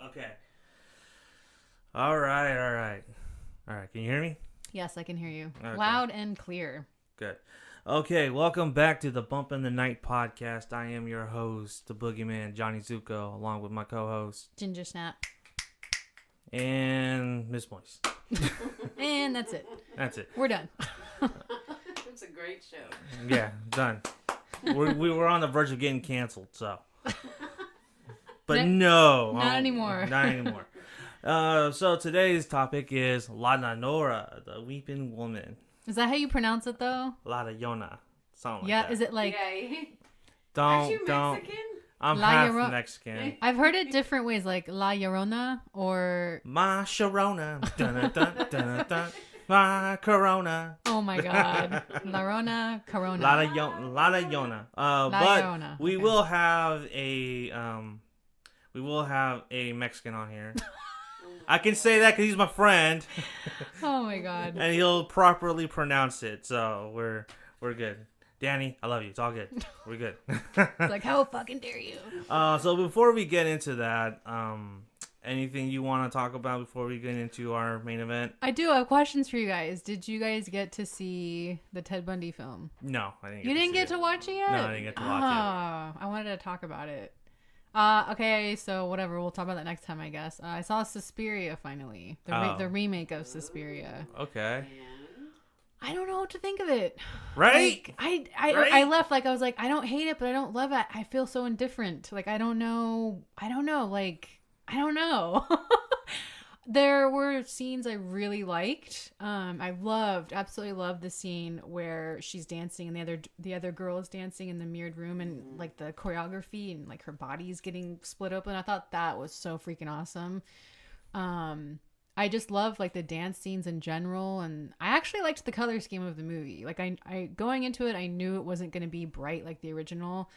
Okay. All right. Can you hear me? Yes, I can hear you. Okay. Loud and clear. Good. Okay, welcome back to the Bump in the Night podcast. I am your host, the Boogeyman, Johnny Zuko, along with my co-host, Ginger Snap. and Miss Moist. And that's it. That's it. We're done. It's a great show. Yeah, done. We were on the verge of getting canceled, so. But no. Not anymore. Not anymore. So today's topic is La Nora, the Weeping Woman. Is that how you pronounce it, though? La Llorona. Something Yeah, like that. is it like... Aren't you Don't. Mexican? I'm La half Llorona? Mexican. I've heard it different ways, like La Llorona or... Ma Sharona. Dun, dun, dun, dun. Ma Corona. Oh my god. Llorona, Corona. La Llorona. But Llorona, we okay. will have a Mexican on here. I can say that because he's my friend, Oh my god. and he'll properly pronounce it. So we're good. Danny, I love you. It's all good. We're good. It's like, how fucking dare you? So before we get into that, anything you want to talk about before we get into our main event? I do have questions for you guys. Did you guys get to see the Ted Bundy film? No, I didn't. You didn't get to watch it yet? No, I didn't get to watch it. I wanted to talk about it. Okay, so whatever. We'll talk about that next time, I guess. I saw Suspiria finally. The remake of Suspiria. Okay. I don't know what to think of it. Right? Like, Right? I left like I was like, I don't hate it, but I don't love it. I feel so indifferent. Like I don't know. Like I don't know. There were scenes I really liked. I absolutely loved the scene where she's dancing and the other girl is dancing in the mirrored room, and like the choreography and like her body's getting split open. I thought that was so freaking awesome. I just love like the dance scenes in general, and I actually liked the color scheme of the movie. Like I going into it, I knew it wasn't going to be bright like the original.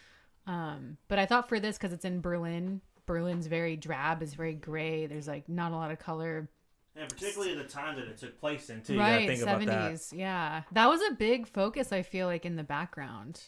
But I thought for this, because it's in Berlin's very drab, it's very gray. There's like not a lot of color. And particularly the time that it took place in, too. Right, you gotta think 70s. about that. Yeah. That was a big focus, I feel like, in the background.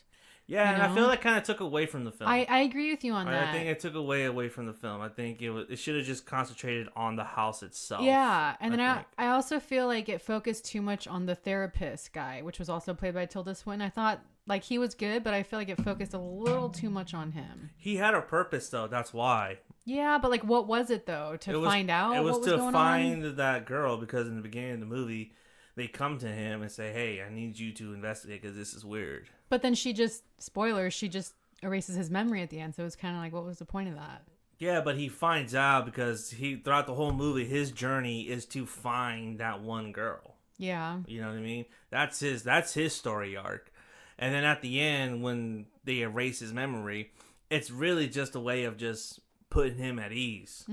Yeah, and I know? feel that kind of took away from the film. I agree with you on that. I think it took away from the film. I think it should have just concentrated on the house itself. Yeah, and then think. I also feel like it focused too much on the therapist guy, which was also played by Tilda Swinton. I thought like he was good, but I feel like it focused a little too much on him. He had a purpose, though. That's why. Yeah, but like, what was it though? Find out It was what was to going find on? that girl, because in the beginning of the movie, they come to him and say, "Hey, I need you to investigate because this is weird." But then she just erases his memory at the end. So it was kind of like, what was the point of that? Yeah, but he finds out because throughout the whole movie, his journey is to find that one girl. Yeah. You know what I mean? That's his story arc. And then at the end, when they erase his memory, it's really just a way of just putting him at ease.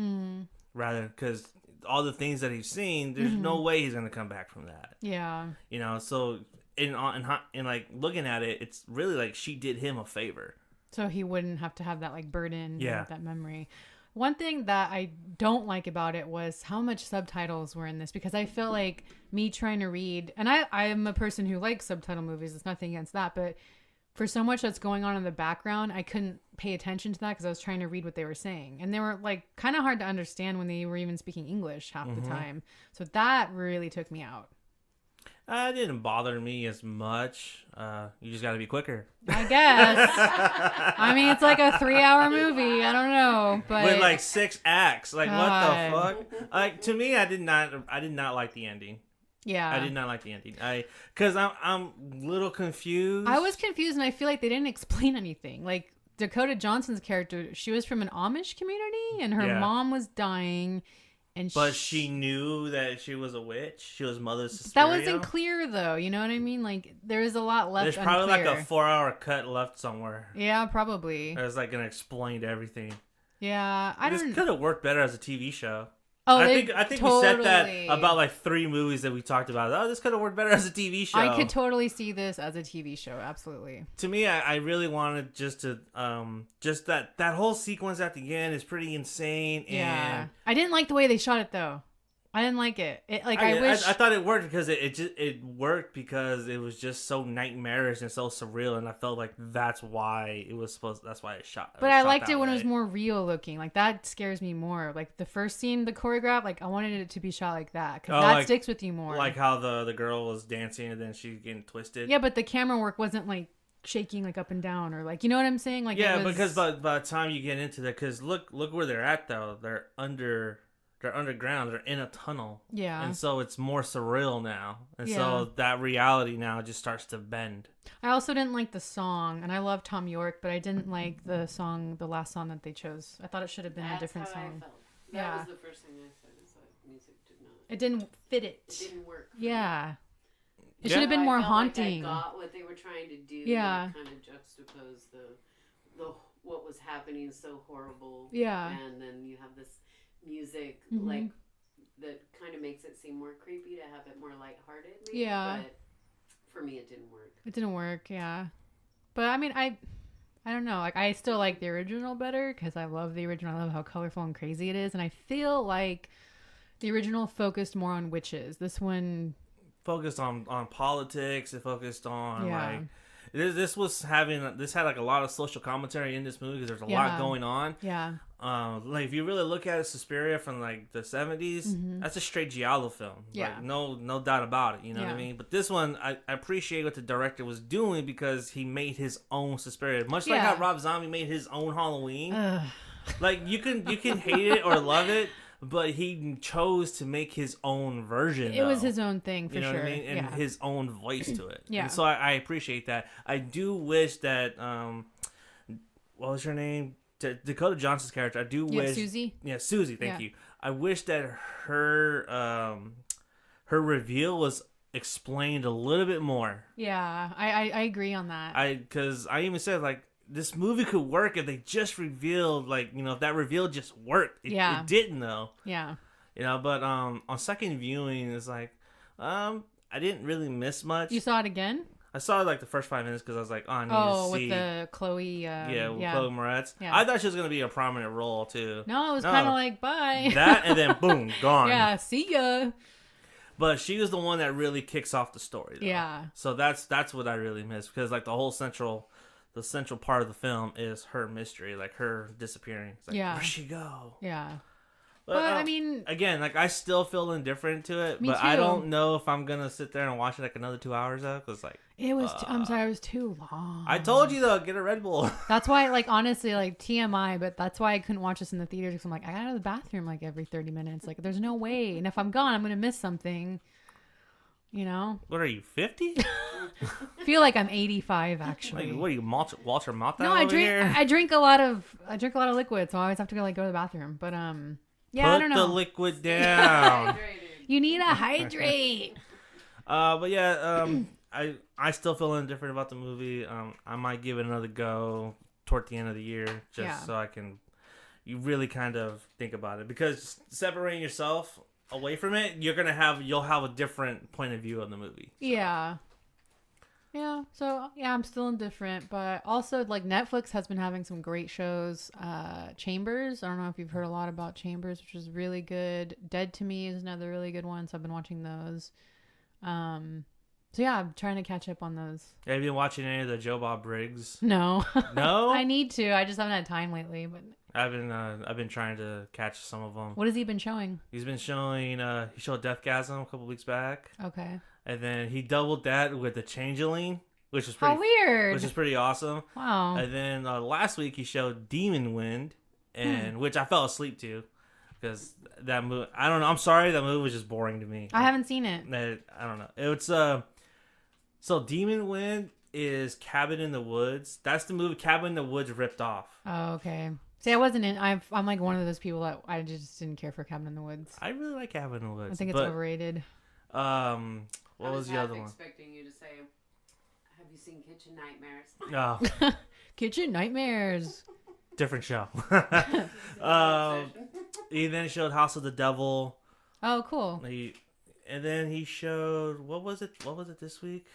Rather, because all the things that he's seen, there's no way he's going to come back from that. Yeah. You know, so in like looking at it, it's really like she did him a favor. So he wouldn't have to have that like burden, Yeah. that memory. One thing that I don't like about it was how much subtitles were in this, because I feel like me trying to read, and I am a person who likes subtitle movies. It's nothing against that, but for so much that's going on in the background, I couldn't pay attention to that because I was trying to read what they were saying. And they were like kind of hard to understand when they were even speaking English half the time. So that really took me out. It didn't bother me as much. You just got to be quicker. I guess. I mean, it's like a 3-hour movie. I don't know, but With like 6 acts. Like, God. what the fuck? Like, to me, I did not like the ending. yeah, I did not like the ending. Because I'm a little confused. I was confused, and I feel like they didn't explain anything. Like Dakota Johnson's character, she was from an Amish community, and her Yeah. mom was dying, and But she knew that she was a witch. She was Mother Suspiria. that wasn't clear, though. You know what I mean? Like there is a lot left. There's probably unclear. like a 4-hour cut left somewhere. Yeah, probably. That's like gonna explain everything. Yeah, This could have worked better as a TV show. Oh, I think totally. we said that about like 3 movies that we talked about. Oh, this could have worked better as a TV show. I could totally see this as a TV show. Absolutely. To me, I really wanted just that whole sequence at the end is pretty insane. Yeah, And I didn't like the way they shot it though. I didn't like it. I thought it worked because it worked because it was just so nightmarish and so surreal, and I felt like that's why it shot. But I liked it when it was more real looking. Like that scares me more. Like the first scene, the choreograph, like I wanted it to be shot like that because that sticks with you more. Like how the girl was dancing and then she's getting twisted. Yeah, but the camera work wasn't like shaking like up and down or like, you know what I'm saying? Like because by the time you get into that, because look where they're at though. They're underground. They're in a tunnel. Yeah. And so it's more surreal now. And so that reality now just starts to bend. I also didn't like the song, and I love Tom York, but I didn't like the last song that they chose. I thought it should have been a different song. I felt. That was the first thing I said, is that music did not. It didn't fit it. It didn't work. Yeah. It should have been more haunting. Like I got what they were trying to do. Yeah. Kind of juxtapose the what was happening so horrible. Yeah. And then you have this music Mm-hmm. that kind of makes it seem more creepy to have it more lighthearted. Maybe, Yeah. But for me, it didn't work. It didn't work. Yeah. But I mean, I don't know. Like I still like the original better because I love the original. I love how colorful and crazy it is, and I feel like the original focused more on witches. This one focused on politics. It focused on like this had like a lot of social commentary in this movie because there's a lot going on. Yeah. Like if you really look at it, Suspiria from like the 70s, that's a straight giallo film. Yeah. Like, no doubt about it. You know what I mean? But this one, I appreciate what the director was doing because he made his own Suspiria, much like how Rob Zombie made his own Halloween. Like you can hate it or love it. But he chose to make his own version. It was his own thing, for you know sure. What I mean? And his own voice to it. Yeah. And so I appreciate that. I do wish that, what was her name? Dakota Johnson's character. I do wish. Susie. Yeah, Susie. Thank you. I wish that her reveal was explained a little bit more. Yeah, I agree on that. Because I even said, like, this movie could work if they just revealed, like, you know, if that reveal just worked. It didn't, though. Yeah. You know, but on second viewing, it's like, I didn't really miss much. You saw it again? I saw like the first 5 minutes because I was like, oh, I need to see. With the Chloe. Chloe Moretz. Yeah. I thought she was going to be a prominent role, too. No, it was kind of like, bye. That, and then boom, gone. Yeah, see ya. But she was the one that really kicks off the story, though. Yeah. So that's what I really missed because, like, the central part of the film is her mystery, like her disappearing. It's like, where'd she go? Yeah. But I mean, again, like I still feel indifferent to it, but I don't know if I'm gonna sit there and watch it like another 2 hours though, because like it was. I'm sorry, it was too long. I told you though, get a Red Bull. That's why, like, honestly, like TMI, but that's why I couldn't watch this in the theaters because I'm like, I gotta go to the bathroom like every 30 minutes. Like, there's no way, and if I'm gone, I'm gonna miss something. You know? What are you, 50? I feel like I'm 85 actually. Like, what are you, Walter Matthau? No, I drink a lot of liquid, so I always have to go to the bathroom. But yeah, I don't know. Put the liquid down. You need to hydrate. But yeah, I still feel indifferent about the movie. I might give it another go toward the end of the year just so I can you really kind of think about it because separating yourself away from it, you'll have a different point of view on the movie. So. Yeah. So yeah, I'm still indifferent, but also like Netflix has been having some great shows. Chambers. I don't know if you've heard a lot about Chambers, which is really good. Dead to Me is another really good one, so I've been watching those. So yeah, I'm trying to catch up on those. Have you been watching any of the Joe Bob Briggs? No. No? I need to. I just haven't had time lately, but I've been trying to catch some of them. What has he been showing? He's been showing he showed Deathgasm a couple weeks back. Okay. And then he doubled that with the Changeling, which is pretty weird. Which is pretty awesome. Wow. And then last week he showed Demon Wind, and which I fell asleep to because that movie. I don't know. I'm sorry, that movie was just boring to me. I haven't seen it. I don't know. It's so Demon Wind is Cabin in the Woods. That's the movie Cabin in the Woods ripped off. Oh, okay. See, I wasn't in. I'm like one of those people that I just didn't care for Cabin in the Woods. I really like Cabin in the Woods. I think it's overrated. What was the other one? I was expecting you to say, "Have you seen Kitchen Nightmares?" No. Kitchen Nightmares. Different show. He then showed House of the Devil. Oh, cool. And then he showed what was it this week?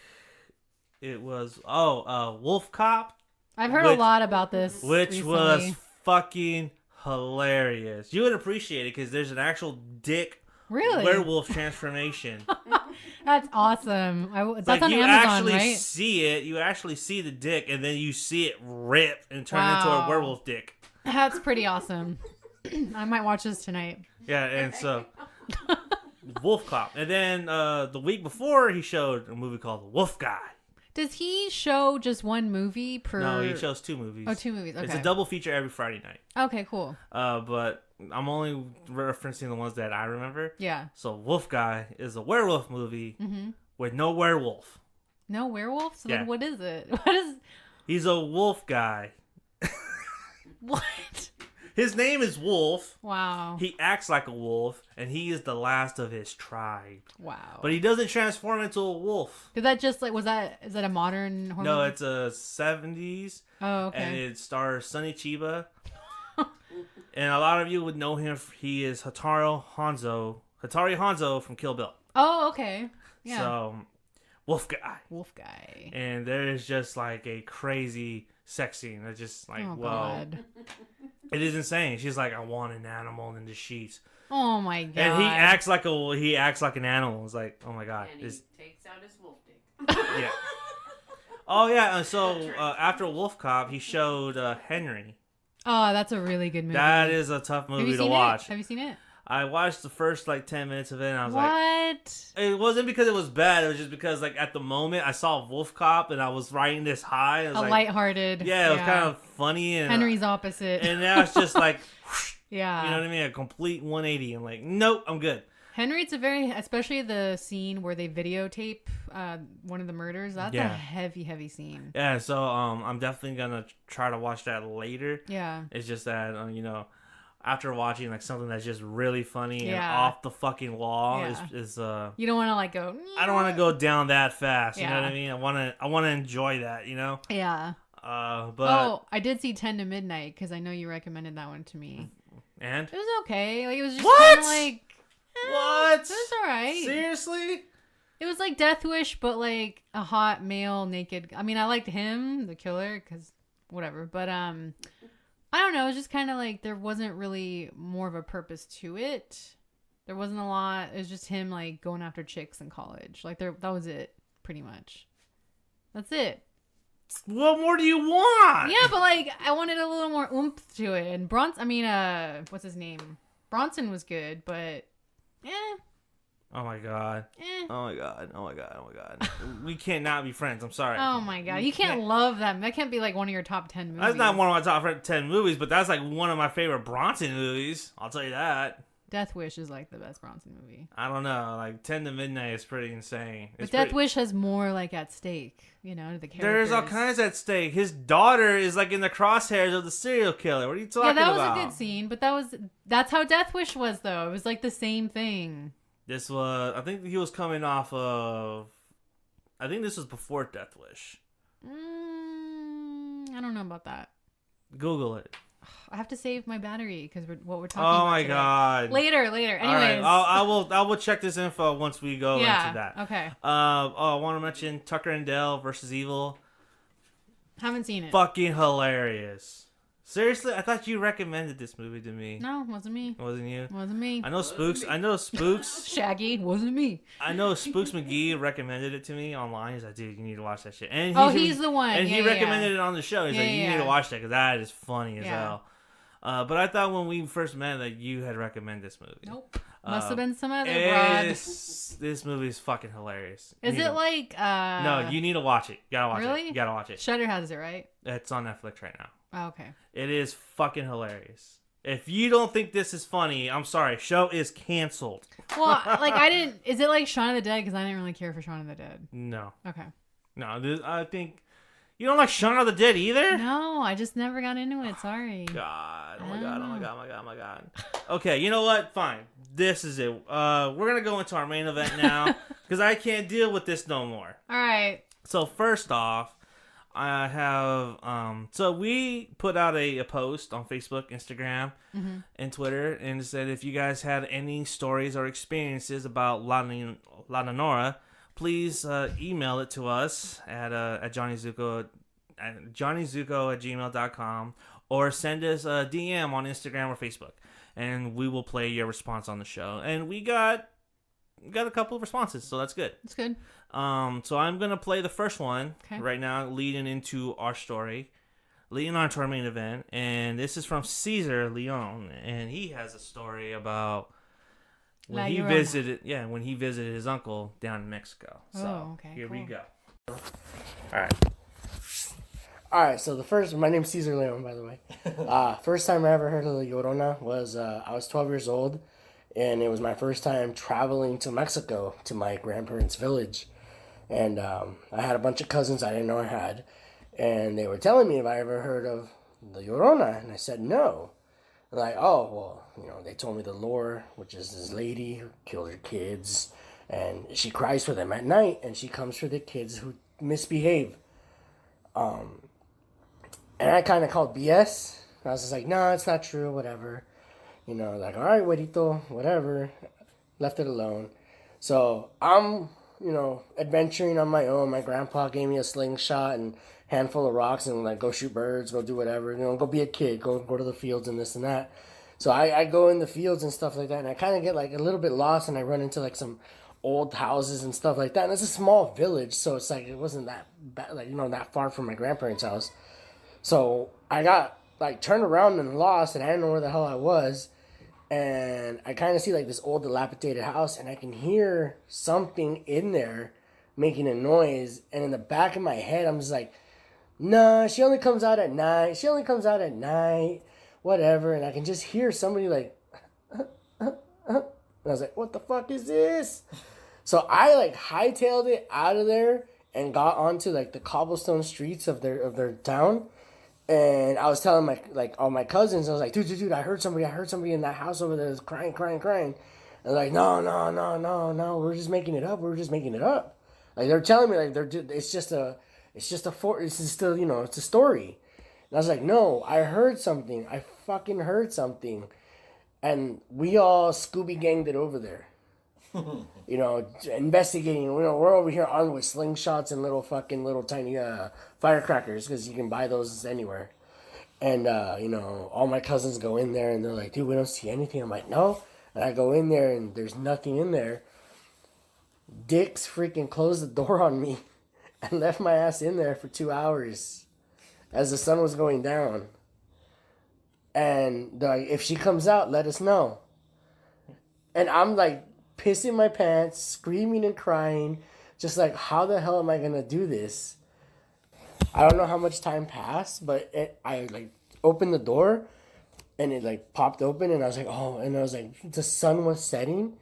It was Wolf Cop. I've heard a lot about this, which recently. Was fucking hilarious. You would appreciate it because there's an actual dick Really? werewolf transformation. That's awesome. That's Like on you Amazon, actually right? see it. You actually see the dick, and then you see it rip and turn into a Wow. werewolf dick. That's pretty awesome. I might watch this tonight. Yeah, and so Wolf Cop. And then the week before, he showed a movie called The Wolf Guy. Does he show just one movie per? No, he shows 2 movies. Oh, 2 movies. Okay. It's a double feature every Friday night. Okay, cool. But I'm only referencing the ones that I remember. Yeah. So Wolf Guy is a werewolf movie with no werewolf. No werewolf? So Yeah. then what is it? What is... He's a wolf guy. What? His name is Wolf. Wow. He acts like a wolf, and he is the last of his tribe. Wow. But he doesn't transform into a wolf. Did that just like, is that a modern horror No, movie? it's a 70s. Oh, okay. And it stars Sonny Chiba. And a lot of you would know him. He is Hatari Hanzo from Kill Bill. Oh, okay. Yeah. So, Wolf Guy. Wolf guy. And there's just like a crazy sex scene. It's just like, Oh, whoa. God. It is insane. She's like, I want an animal in the sheets. Oh, my God. And he acts like an animal. It's like, oh my God. And he takes out his wolf dick. Yeah. Oh yeah. And so after Wolf Cop, he showed Henry. Oh, that's a really good movie. That is a tough Have movie you to seen watch. it? Have you seen it? I watched the first like 10 minutes of it, and I was like, What? it wasn't because it was bad. It was just because like at the moment I saw Wolf Cop and I was riding this high. It was A like, lighthearted. yeah, it was kind of funny. And Henry's opposite. and now it's just like, yeah. you know what I mean? A complete 180. I'm like, nope, I'm good. Henry, especially the scene where they videotape one of the murders. That's a heavy, heavy scene. Yeah, so I'm definitely gonna try to watch that later. Yeah. It's just that after watching like something that's just really funny and Yeah. off the fucking wall Yeah. is You don't want to like go. I don't want to go down that fast. You know Yeah. what I mean? I want to enjoy that. You know. Yeah. But I did see 10 to Midnight because I know you recommended that one to me. and It was okay. Like it was just What? kind of like. what? It was alright. Seriously? It was like Death Wish, but like a hot male naked. I mean, I liked him, the killer, because whatever. But I don't know. It was just kind of like there wasn't really more of a purpose to it. There wasn't a lot. It was just him like going after chicks in college. Like that was it, pretty much. That's it. What more do you want? Yeah, but like I wanted a little more oomph to it. And what's his name? Bronson was good, but Oh my god. Oh my god. Oh my god. Oh my god. We can't not be friends. I'm sorry. Oh my god, you can't love them. That can't be like one of your top 10 movies. That's not one of my top 10 movies, but that's like one of my favorite Bronson movies. I'll tell you that. Death Wish is like the best Bronson movie. I don't know. Like 10 to Midnight is pretty insane. But Death Wish has more like at stake, to the characters. There's all kinds at stake. His daughter is like in the crosshairs of the serial killer. What are you talking about? Yeah, that was a good scene, but that's how Death Wish was though. It was like the same thing. This was, I think he was coming off of, I think this was before Death Wish. I don't know about that. Google it. I have to save my battery because we're talking about Oh my today. god. Later. Anyways. All right, I will check this info once we go into that. Okay. I want to mention Tucker and Dale versus Evil. Haven't seen it. Fucking hilarious. Seriously, I thought you recommended this movie to me. No, wasn't me. Wasn't you? Wasn't me. I know Spooks. Shaggy, wasn't me. I know Spooks McGee recommended it to me online. He's like, dude, you need to watch that shit. And he's the one. And Yeah, he yeah, recommended it on the show. He's like, you need to yeah. watch that because that is funny as Yeah. hell. But I thought when we first met that you had recommended this movie. Nope. Must have been some other broad. This movie is fucking hilarious. Is it like No, you need to watch it. You gotta watch Really? it. You gotta watch it. Shudder has it, right? It's on Netflix right now. Oh, okay. It is fucking hilarious. If you don't think this is funny, I'm sorry. Show is canceled. Well, like I didn't. Is it like Shaun of the Dead? Because I didn't really care for Shaun of the Dead. No. Okay. No, I think you don't like Shaun of the Dead either. No, I just never got into it. Sorry. God, oh my god, oh my god, oh my god, oh my god. Okay, you know what? Fine. This is it. We're gonna go into our main event now because I can't deal with this no more. All right. So first off, I have so we put out a post on Facebook, Instagram, and Twitter, and said if you guys had any stories or experiences about La Nora, please email it to us at johnnyzuko at gmail.com or send us a DM on Instagram or Facebook. and we will play your response on the show. And we got a couple of responses, so that's good. That's good. So I'm gonna play the first one right now, leading into our story, leading on to our main event, and this is from Caesar Leon, and he has a story about when he visited his uncle down in Mexico. So here we go. All right, so my name's Caesar Leon, by the way. First time I ever heard of the Llorona was I was 12 years old, and it was my first time traveling to Mexico, to my grandparents' village. And I had a bunch of cousins I didn't know I had, and they were telling me if I ever heard of the Llorona, and I said no. They're like, oh, well, they told me the lore, which is this lady who killed her kids, and she cries for them at night, and she comes for the kids who misbehave. And I kind of called BS. I was just like, no, it's not true, whatever. Like, all right, güerito, whatever. Left it alone. So I'm, adventuring on my own. My grandpa gave me a slingshot and handful of rocks and, like, go shoot birds, go do whatever. Go be a kid, go to the fields and this and that. So I go in the fields and stuff like that, and I kind of get, like, a little bit lost, and I run into, like, some old houses and stuff like that. And it's a small village, so it's like it wasn't that bad, like, that far from my grandparents' house. So I got, like, turned around and lost, and I didn't know where the hell I was. And I kind of see, like, this old dilapidated house, and I can hear something in there making a noise. And in the back of my head, I'm just like, nah, she only comes out at night. She only comes out at night. Whatever. And I can just hear somebody, like, And I was like, what the fuck is this? So I, like, hightailed it out of there and got onto, like, the cobblestone streets of their town. And I was telling all my cousins, I was like, dude, I heard somebody in that house over there that's crying. And they're like, no, we're just making it up. Like, they're telling me, like, it's a story. And I was like, no, I heard something. I fucking heard something. And we all Scooby ganged it over there. Investigating. We're over here armed with slingshots and little tiny firecrackers, because you can buy those anywhere. And all my cousins go in there and they're like, dude, we don't see anything. I'm like, no. And I go in there and there's nothing in there. Dicks freaking closed the door on me and left my ass in there for 2 hours as the sun was going down. And they're like, if she comes out, let us know. And I'm like, pissing my pants, screaming and crying, just like, how the hell am I gonna do this? I don't know how much time passed, but I like opened the door and it like popped open, and I was like, oh, and I was like, the sun was setting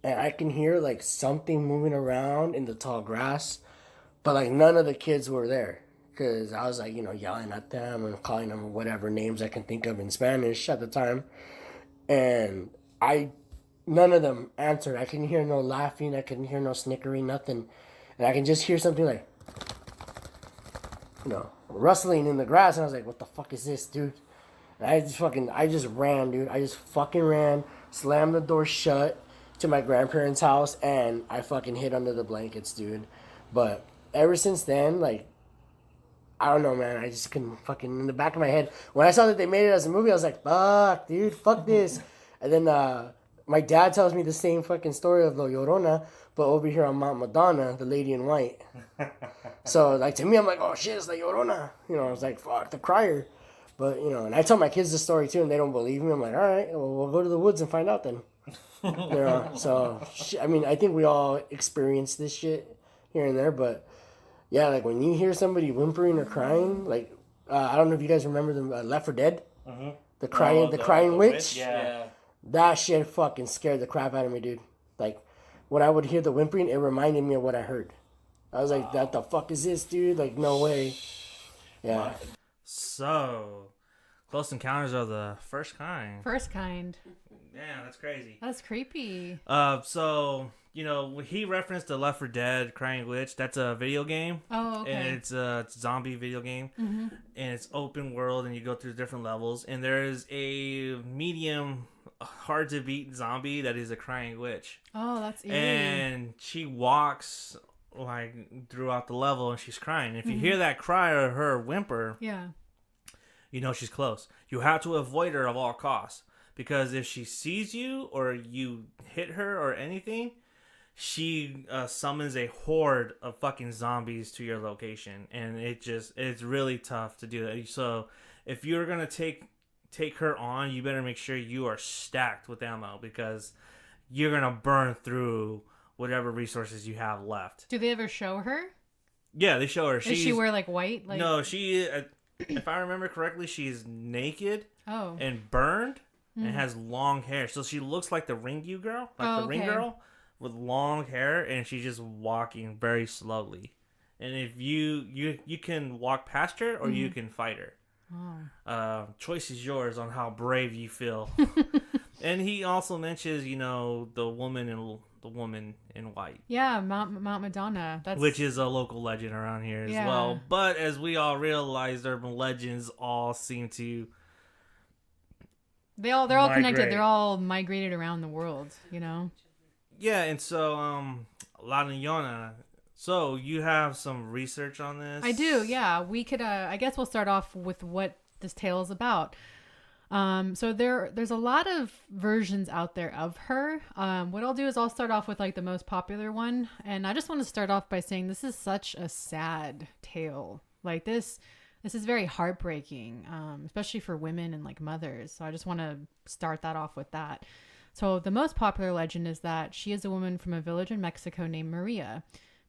and I can hear like something moving around in the tall grass, but like none of the kids were there, because I was like, yelling at them and calling them whatever names I can think of in Spanish at the time, and none of them answered. I couldn't hear no laughing. I couldn't hear no snickering, nothing. And I can just hear something like, rustling in the grass. And I was like, what the fuck is this, dude? And I just ran, dude. I just fucking ran, slammed the door shut to my grandparents' house, and I fucking hid under the blankets, dude. But ever since then, like, I don't know, man. I just couldn't fucking, in the back of my head, when I saw that they made it as a movie, I was like, fuck, dude, fuck this. And then, my dad tells me the same fucking story of La Llorona, but over here on Mount Madonna, the lady in white. So, like, to me, I'm like, oh, shit, it's La Llorona. I was like, fuck, the crier. But, and I tell my kids the story, too, and they don't believe me. I'm like, all right, well, we'll go to the woods and find out then. So, I mean, I think we all experience this shit here and there, but, yeah, like, when you hear somebody whimpering or crying, like, I don't know if you guys remember the Left 4 Dead? Mm-hmm. The crying witch? Yeah. That shit fucking scared the crap out of me, dude. Like, when I would hear the whimpering, it reminded me of what I heard. I was like, what the fuck is this, dude? Like, no way. Yeah. So, Close Encounters of the First Kind. Yeah, that's crazy. That's creepy. So, he referenced the Left 4 Dead Crying Witch. That's a video game. Oh, okay. And it's a zombie video game. Mm-hmm. And it's open world, and you go through different levels. And there's a medium, hard to beat zombie that is a crying witch. Oh, that's eerie. And she walks like throughout the level, and she's crying. If you hear that cry or her whimper, yeah, she's close. You have to avoid her of all costs, because if she sees you or you hit her or anything, she summons a horde of fucking zombies to your location, and it's really tough to do that. So if you're gonna take her on, you better make sure you are stacked with ammo, because you're gonna burn through whatever resources you have left. Do they ever show her? Yeah, they show her. Does she wear like white? Like... No, she. If I remember correctly, she's naked and burned and has long hair. So she looks like the Ringu girl, like the Ring girl with long hair, and she's just walking very slowly. And if you can walk past her or you can fight her. Choice is yours on how brave you feel. And he also mentions, the woman in white. Yeah, Mount Madonna. Which is a local legend around here as well. But as we all realize, urban legends all seem to... They're all connected. They're all migrated around the world, Yeah, and so, La Llorona. So, you have some research on this? I do, yeah. We could, I guess we'll start off with what this tale is about. So there's a lot of versions out there of her. What I'll do is I'll start off with like the most popular one. And I just want to start off by saying this is such a sad tale. Like this is very heartbreaking, especially for women and like mothers. So I just want to start that off with that. So the most popular legend is that she is a woman from a village in Mexico named Maria.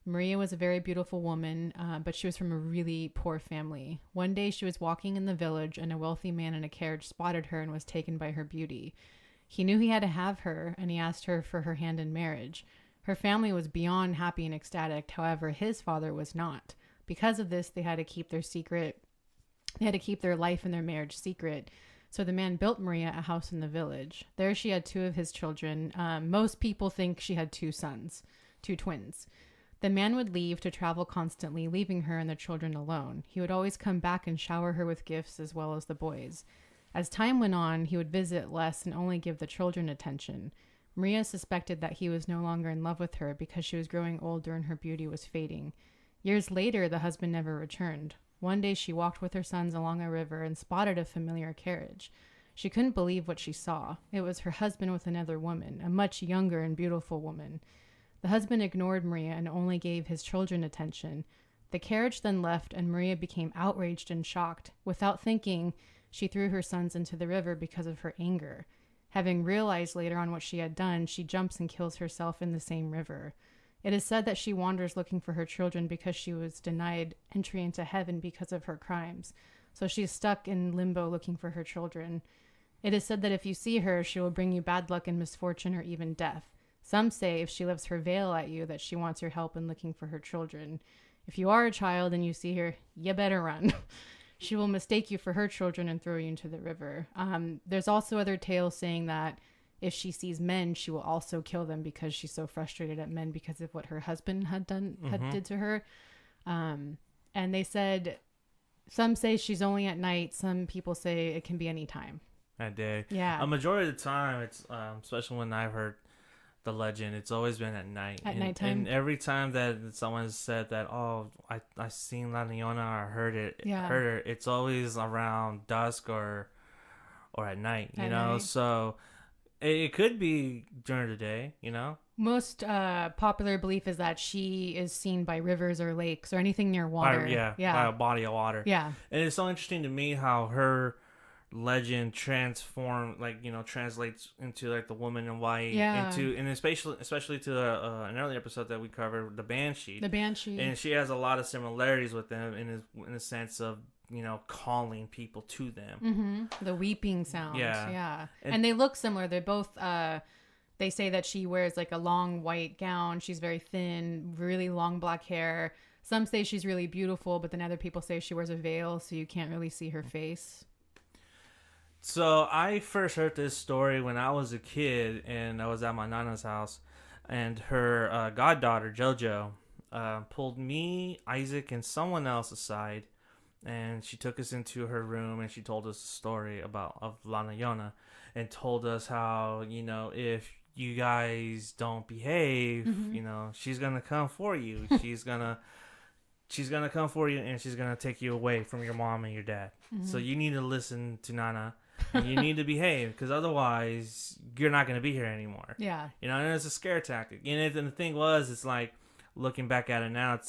Maria was a very beautiful woman, but she was from a really poor family. One day she was walking in the village and a wealthy man in a carriage spotted her and was taken by her beauty. He knew he had to have her, and he asked her for her hand in marriage. Her family was beyond happy and ecstatic. However, his father was not. Because of this, they had to keep their secret. They had to keep their life and their marriage secret. So the man built Maria a house in the village. There she had 2 of his children. Most people think she had 2 sons, 2 twins. The man would leave to travel constantly, leaving her and the children alone. He would always come back and shower her with gifts as well as the boys. As time went on, he would visit less and only give the children attention. Maria suspected that he was no longer in love with her because she was growing older and her beauty was fading. Years later, the husband never returned. One day she walked with her sons along a river and spotted a familiar carriage. She couldn't believe what she saw. It was her husband with another woman, a much younger and beautiful woman. The husband ignored Maria and only gave his children attention. The carriage then left, and Maria became outraged and shocked. Without thinking, she threw her sons into the river because of her anger. Having realized later on what she had done, she jumps and kills herself in the same river. It is said that she wanders looking for her children because she was denied entry into heaven because of her crimes. So she is stuck in limbo looking for her children. It is said that if you see her, she will bring you bad luck and misfortune or even death. Some say if she lifts her veil at you that she wants your help in looking for her children. If you are a child and you see her, you better run. She will mistake you for her children and throw you into the river. There's also other tales saying that if she sees men, she will also kill them because she's so frustrated at men because of what her husband had did to her. And they said, some say she's only at night. Some people say it can be any time. At day. Yeah. A majority of the time, it's especially when I've heard the legend, it's always been at night. At nighttime. And every time that someone said that, I seen La Llorona or heard her, it's always around dusk or at night, you know? Night. So it could be during the day, you know? Most popular belief is that she is seen by rivers or lakes or anything near water. By a body of water. Yeah. And it's so interesting to me how her legend translates into like the woman in white, and especially to an earlier episode that we covered, the banshee, and she has a lot of similarities with them in the sense of calling people to them. The weeping sound. And they look similar. They're both they say that she wears like a long white gown, she's very thin, really long black hair. Some say she's really beautiful, but then other people say she wears a veil so you can't really see her face. So I first heard this story when I was a kid, and I was at my nana's house, and her goddaughter JoJo pulled me, Isaac, and someone else aside, and she took us into her room and she told us a story of La Llorona, and told us how if you guys don't behave, she's gonna come for you. She's gonna come for you, and she's gonna take you away from your mom and your dad. So you need to listen to Nana. And you need to behave because otherwise you're not going to be here anymore. Yeah. You know, and it's a scare tactic. And the thing was, it's like, looking back at it now,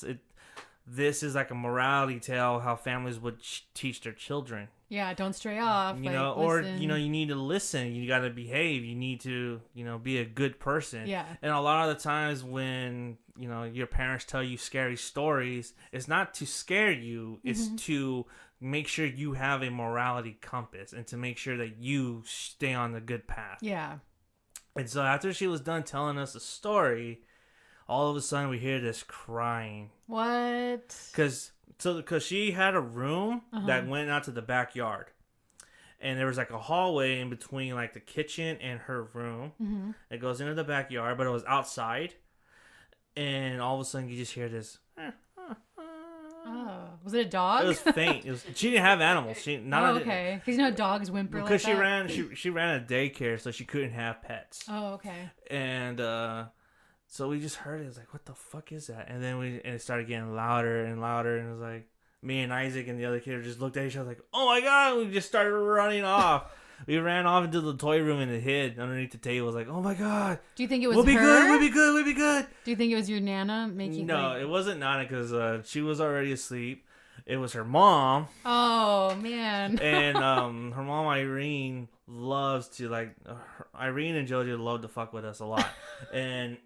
this is like a morality tale how families would teach their children. Yeah, don't stray off. You know, or, you know, you need to listen. You got to behave. You need to, you know, be a good person. Yeah. And a lot of the times when, you know, your parents tell you scary stories, it's not to scare you. It's to make sure you have a morality compass and to make sure that you stay on the good path. Yeah. And so after she was done telling us the story, all of a sudden we hear this crying. What? Because she had a room that went out to the backyard. And there was like a hallway in between like the kitchen and her room. Mm-hmm. It goes into the backyard, but it was outside. And all of a sudden you just hear this. Oh, was it a dog? It was faint. She didn't have animals. Okay. Because you know dogs whimper because like that. she ran a daycare, so she couldn't have pets. Oh, okay. And so we just heard it. It was like, what the fuck is that? And then it started getting louder and louder. And it was like, me and Isaac and the other kid just looked at each other like, oh my God. We just started running off. We ran off into the toy room and it hid underneath the table. It was like, oh my God. Do you think it was We'll be her? good. We'll be good. We'll be good. Do you think it was your Nana making? No, it wasn't Nana because she was already asleep. It was her mom. Oh, man. And her mom, Irene, loves to, like, Irene and Jojo love to fuck with us a lot. And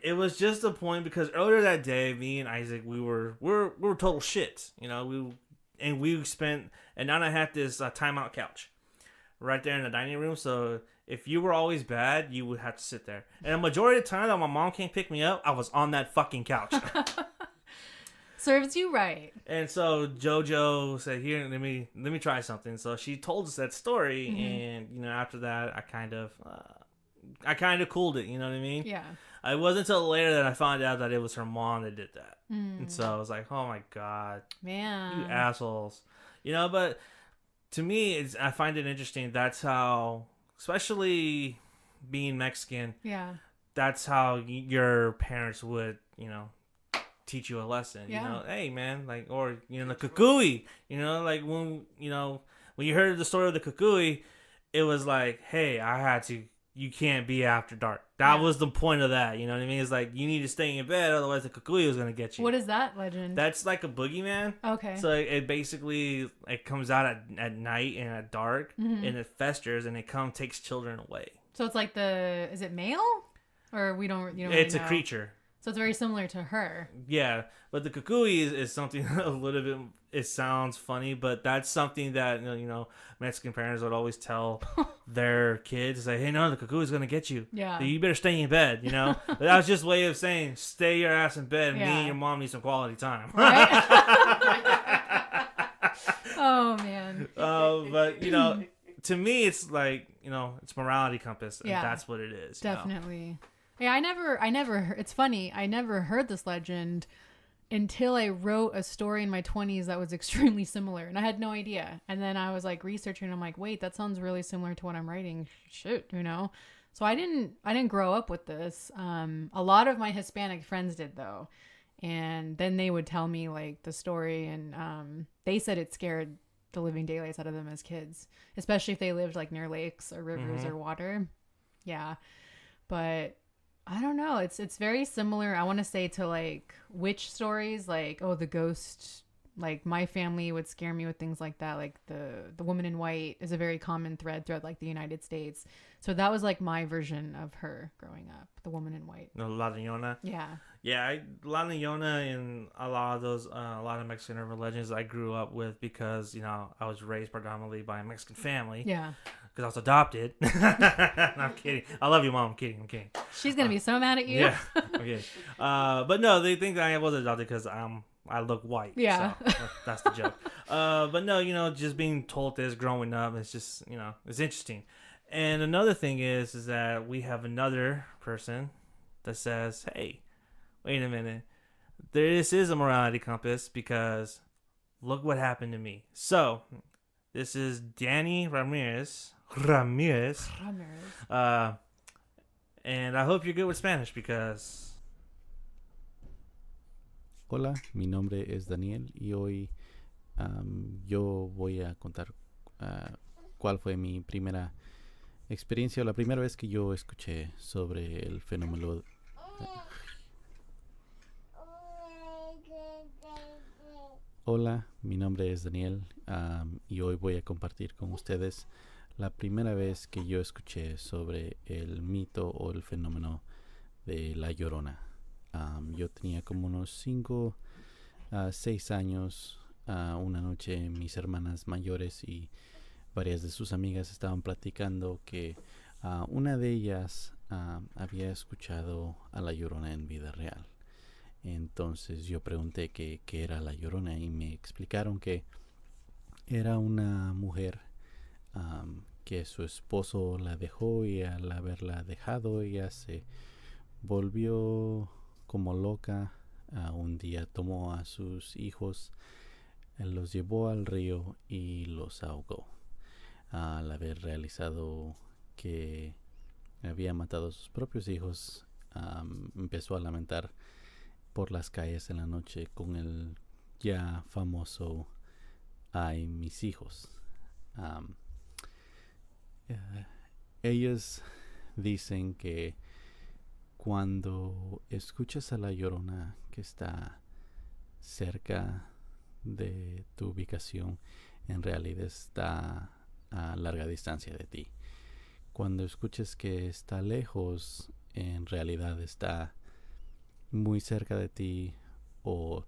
it was just a point because earlier that day, me and Isaac, we were total shits. You know, we spent, and Nana had this timeout couch right there in the dining room. So if you were always bad, you would have to sit there. And the majority of the time that my mom came pick me up, I was on that fucking couch. Serves you right. And so JoJo said, "Here, let me try something." So she told us that story, and you know, after that, I kind of cooled it. You know what I mean? Yeah. It wasn't until later that I found out that it was her mom that did that, and so I was like, "Oh my God, man, you assholes!" You know, but to me, I find it interesting. That's how, especially being Mexican, that's how your parents would, you know, teach you a lesson. You know, hey man, like, or you know, the kukui, you know, like when you heard the story of the kukui, it was like, hey, you can't be after dark. That was the point of that. You know what I mean? It's like you need to stay in bed, otherwise the kukui is gonna get you. What is that legend? That's like a boogeyman. Okay. So it basically comes out at night and at dark, and it festers and it takes children away. So it's like is it male, or we don't really it's know? A creature. So it's very similar to her. Yeah, but the kukui is something a little bit. It sounds funny, but that's something that you know Mexican parents would always tell their kids. Like, hey, no, the kukui is gonna get you. Yeah, you better stay in bed. You know, but that was just a way of saying stay your ass in bed. And me and your mom need some quality time. Right? Oh man. But you know, to me, it's like it's morality compass, and that's what it is. Definitely. You know? Yeah, I never, it's funny, I never heard this legend until I wrote a story in my 20s that was extremely similar, and I had no idea. And then I was like researching, and I'm like, wait, that sounds really similar to what I'm writing. Shit, you know? So I didn't grow up with this. A lot of my Hispanic friends did though. And then they would tell me like the story, and they said it scared the living daylights out of them as kids, especially if they lived like near lakes or rivers or water. Yeah. But I don't know. It's very similar, I want to say, to like witch stories, like, oh, the ghost, like my family would scare me with things like that. Like the woman in white is a very common thread throughout like the United States. So that was like my version of her growing up, the woman in white. La Llorona. Yeah, La Llorona and a lot of those, a lot of Mexican urban legends I grew up with because, I was raised predominantly by a Mexican family. Yeah. Because I was adopted. No, I'm kidding. I love you, Mom. I'm kidding. She's going to be so mad at you. Yeah. Okay. But no, they think that I was adopted because I look white. Yeah. So that's the joke. But no, just being told this growing up, it's just, it's interesting. And another thing is that we have another person that says, hey, wait a minute. This is a morality compass because look what happened to me. So this is Danny Ramirez. And I hope you're good with Spanish because... Hola, mi nombre es Daniel y hoy yo voy a contar cuál fue mi primera experiencia o la primera vez que yo escuché sobre el fenómeno. Hola, mi nombre es Daniel y hoy voy a compartir con ustedes la primera vez que yo escuché sobre el mito o el fenómeno de La Llorona. Yo tenía como unos 5 a 6 años. Una noche mis hermanas mayores y varias de sus amigas estaban platicando que una de ellas había escuchado a La Llorona en vida real. Entonces yo pregunté qué era La Llorona y me explicaron que era una mujer que su esposo la dejó, y al haberla dejado ella se volvió como loca. Un día tomó a sus hijos, los llevó al río y los ahogó. Al haber realizado que había matado a sus propios hijos, empezó a lamentar por las calles en la noche con el ya famoso "ay, mis hijos". Ellos dicen que cuando escuchas a La Llorona que está cerca de tu ubicación, en realidad está a larga distancia de ti. Cuando escuchas que está lejos, en realidad está muy cerca de ti o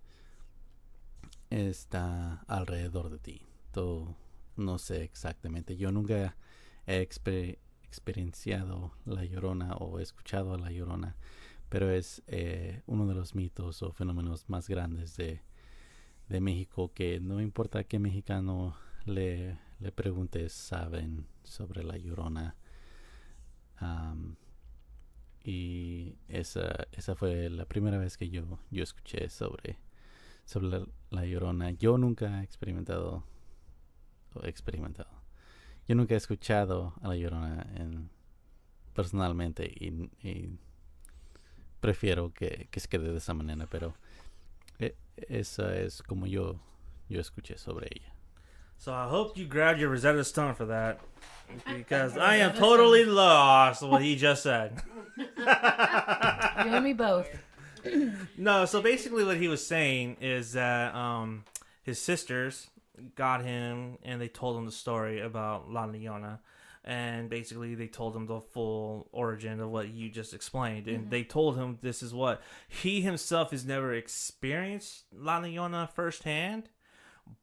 está alrededor de ti. Todo, no sé exactamente. Yo nunca he experienciado La Llorona o he escuchado a La Llorona, pero es uno de los mitos o fenómenos más grandes de México, que no importa qué mexicano le preguntes, saben sobre La Llorona. Y esa fue la primera vez que yo escuché sobre la Llorona. Yo nunca he experimentado. Yo nunca he escuchado a La Llorona personalmente y prefiero que se quede de esa manera, pero esa es como yo escuché sobre ella. So I hope you grabbed your Rosetta Stone for that, because I am totally lost what he just said. You and me both. No, so basically what he was saying is that his sisters got him and they told him the story about La Llorona, and basically they told him the full origin of what you just explained, and they told him this is what he himself has never experienced La Llorona firsthand,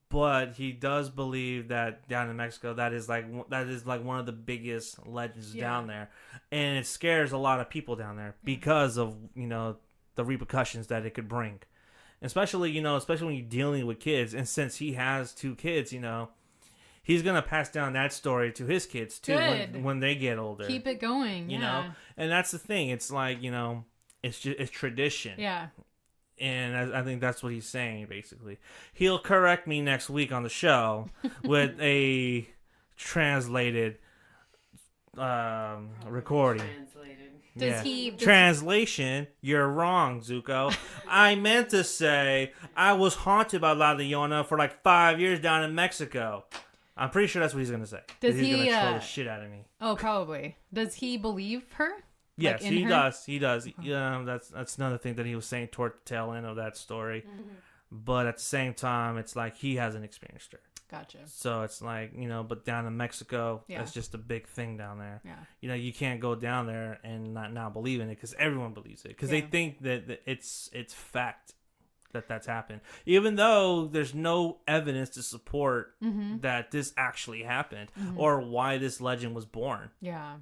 but he does believe that down in Mexico that is like one of the biggest legends down there, and it scares a lot of people down there because of the repercussions that it could bring, especially when you're dealing with kids. And since he has 2 kids, he's gonna pass down that story to his kids too when they get older. Keep it going, you know. And that's the thing. It's like it's tradition. Yeah. And I think that's what he's saying, basically. He'll correct me next week on the show with a translated recording. Translation, you're wrong, Zuko. I meant to say I was haunted by La Llorona for like 5 years down in Mexico. I'm pretty sure that's what he's going to say. He's going to troll the shit out of me. Oh, probably. Does he believe her? Yes, he does. He does. Yeah, that's another thing that he was saying toward the tail end of that story. Mm-hmm. But at the same time, it's like he hasn't experienced her. Gotcha. So it's like, but down in Mexico, that's just a big thing down there. Yeah. You can't go down there and not believe in it, because everyone believes it. Because they think that it's fact that's happened. Even though there's no evidence to support that this actually happened or why this legend was born. Yeah.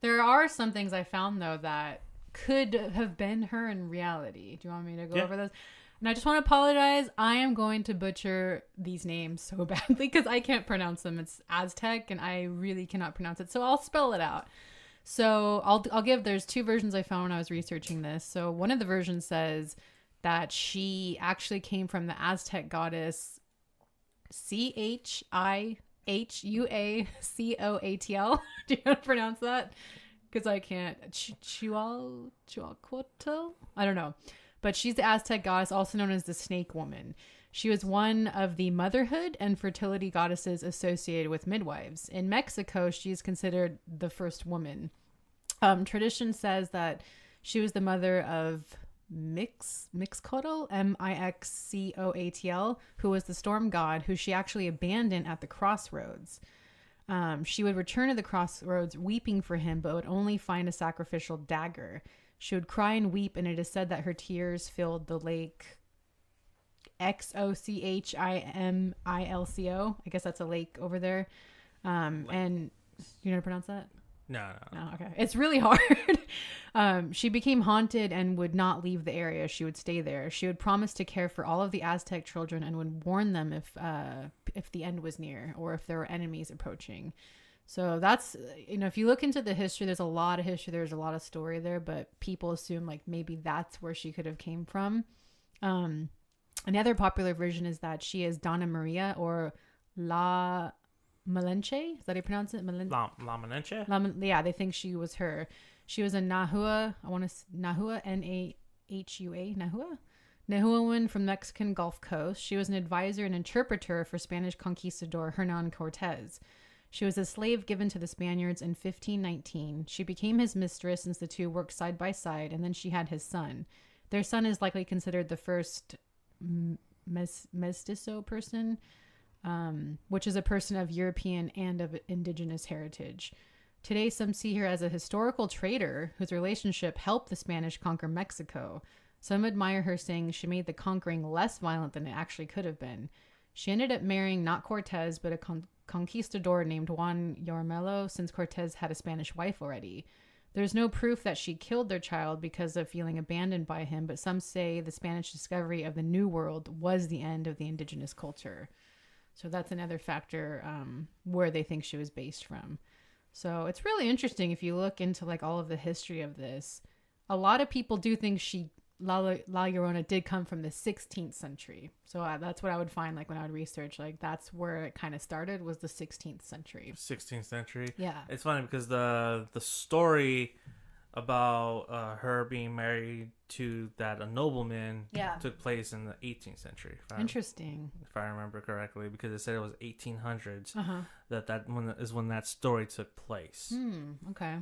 There are some things I found, though, that could have been her in reality. Do you want me to go over those? And I just want to apologize. I am going to butcher these names so badly because I can't pronounce them. It's Aztec, and I really cannot pronounce it. So I'll spell it out. So there's 2 versions I found when I was researching this. So one of the versions says that she actually came from the Aztec goddess Chihuahuacotl. Do you want to pronounce that? Because I can't. Chihuahuacotl? I don't know. But she's the Aztec goddess, also known as the Snake Woman. She was one of the motherhood and fertility goddesses associated with midwives. In Mexico, she is considered the first woman. Tradition says that she was the mother of Mixcoatl, Mixcoatl, who was the storm god who she actually abandoned at the crossroads. She would return to the crossroads weeping for him, but would only find a sacrificial dagger. She would cry and weep, and it is said that her tears filled the lake Xochimilco. I guess that's a lake over there. And you know how to pronounce that? No. Okay. It's really hard. She became haunted and would not leave the area. She would stay there. She would promise to care for all of the Aztec children and would warn them if the end was near or if there were enemies approaching. So that's, if you look into the history, there's a lot of history. There's a lot of story there, but people assume like maybe that's where she could have came from. Another popular version is that she is Donna Maria or La Malinche. Is that how you pronounce it? La Malinche? Yeah, they think she was her. She was a Nahua. Nahua, Nahua. Nahuatl from Mexican Gulf Coast. She was an advisor and interpreter for Spanish conquistador Hernan Cortez. She was a slave given to the Spaniards in 1519. She became his mistress since the two worked side by side, and then she had his son. Their son is likely considered the first mestizo person, which is a person of European and of indigenous heritage. Today, some see her as a historical trader whose relationship helped the Spanish conquer Mexico. Some admire her, saying she made the conquering less violent than it actually could have been. She ended up marrying not Cortez, but a conquistador named Juan Yarmelo, since Cortez had a Spanish wife already. There's no proof that she killed their child because of feeling abandoned by him, but some say the Spanish discovery of the New World was the end of the indigenous culture. So that's another factor where they think she was based from. So it's really interesting if you look into like all of the history of this. A lot of people do think La Llorona did come from the 16th century. So that's what I would find like when I would research. Like that's where it kind of started, was the 16th century. 16th century. Yeah. It's funny because the story about her being married to a nobleman took place in the 18th century. Interesting. If I remember correctly, because it said it was 1800s when that story took place. Okay.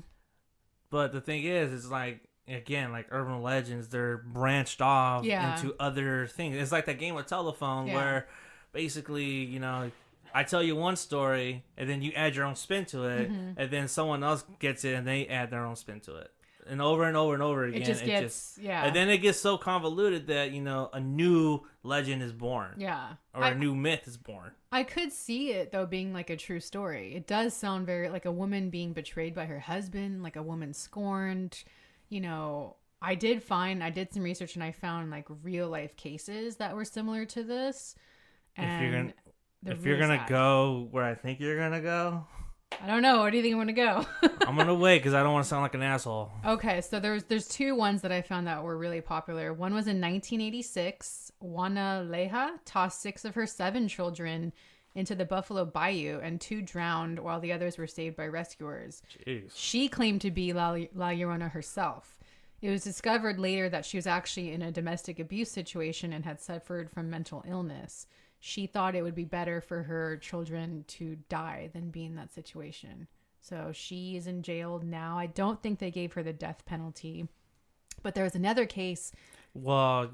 But the thing is, it's like, again, like urban legends, they're branched off into other things. It's like that game of telephone where basically, I tell you one story and then you add your own spin to it, and then someone else gets it and they add their own spin to it. And over and over and over again, and then it gets so convoluted that, a new legend is born. Yeah. Or a new myth is born. I could see it, though, being like a true story. It does sound very like a woman being betrayed by her husband, like a woman scorned. I did some research and I found like real life cases that were similar to this. And if you're gonna go where I think you're gonna go, I don't know. Where do you think I'm gonna go? I'm gonna wait because I don't want to sound like an asshole. Okay, so there's two ones that I found that were really popular. One was in 1986. Juana Leja tossed 6 of her 7 children into the Buffalo Bayou, and 2 drowned while the others were saved by rescuers. Jeez. She claimed to be La Llorona herself. It was discovered later that she was actually in a domestic abuse situation and had suffered from mental illness. She thought it would be better for her children to die than be in that situation. So she is in jail now. I don't think they gave her the death penalty. But there was another case. Well,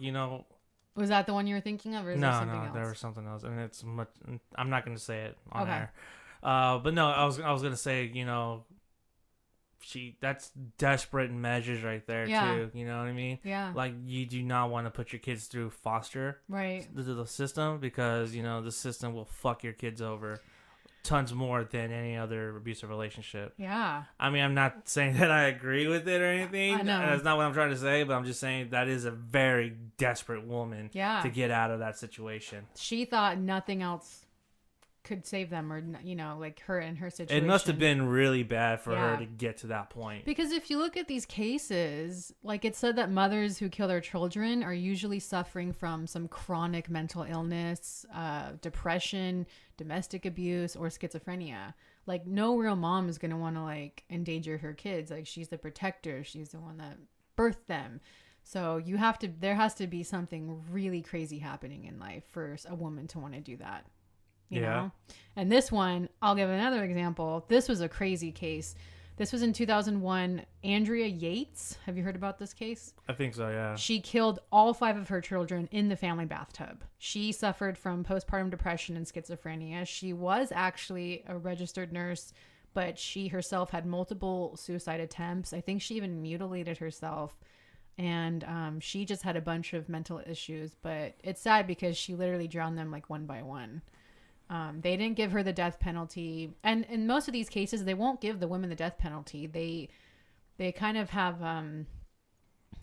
Was that the one you were thinking of, or is there something else? No, there was something else, and it's much. I'm not going to say it on air. But no, I was going to say, that's desperate measures right there too. You know what I mean? Yeah. Like, you do not want to put your kids through foster the system, because the system will fuck your kids over tons more than any other abusive relationship. Yeah. I mean, I'm not saying that I agree with it or anything. I know. That's not what I'm trying to say, but I'm just saying that is a very desperate woman to get out of that situation. She thought nothing else could save them, or like her and her situation. It must have been really bad for her to get to that point. Because if you look at these cases, like it said that mothers who kill their children are usually suffering from some chronic mental illness, depression, domestic abuse, or schizophrenia. Like no real mom is going to want to like endanger her kids. Like she's the protector. She's the one that birthed them. So there has to be something really crazy happening in life for a woman to want to do that. You know? And this one, I'll give another example. This was a crazy case. This was in 2001. Andrea Yates. Have you heard about this case? I think so, yeah. She killed all 5 of her children in the family bathtub. She suffered from postpartum depression and schizophrenia. She was actually a registered nurse, but she herself had multiple suicide attempts. I think she even mutilated herself. And she just had a bunch of mental issues. But it's sad because she literally drowned them like one by one. They didn't give her the death penalty. And in most of these cases, they won't give the women the death penalty. They kind of have, I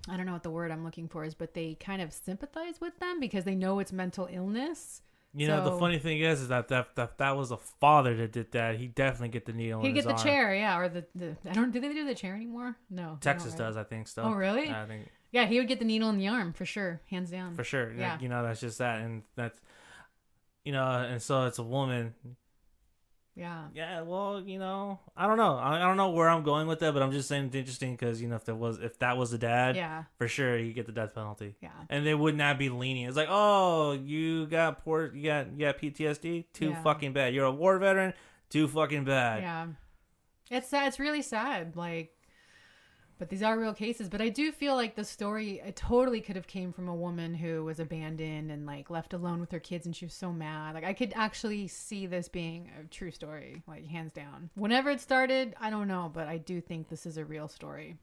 don't know what the word I'm looking for is, but they kind of sympathize with them because they know it's mental illness. You know, the funny thing is that that was a father that did that. He definitely get the needle in his arm. He'd get the chair, yeah, or the I don't. Do they do the chair anymore? No. Texas does, I think. Still. Oh, really? I think. Yeah, he would get the needle in the arm for sure, hands down. For sure. Yeah. You know, that's just that, and that's, you know, and so it's a woman. Yeah. Yeah. Well, you know, I don't know. I don't know where I'm going with that, but I'm just saying it's interesting because, you know, if that was the dad, Yeah. for sure you get the death penalty. Yeah. And they would not be lenient. It's like, oh, you got PTSD, too fucking bad. You're a war veteran, too fucking bad. Yeah. It's sad. It's really sad. Like, but these are real cases. But I do feel like the story, it totally could have came from a woman who was abandoned and like left alone with her kids, and she was so mad. Like, I could actually see this being a true story, like hands down. Whenever it started, I don't know, but I do think this is a real story.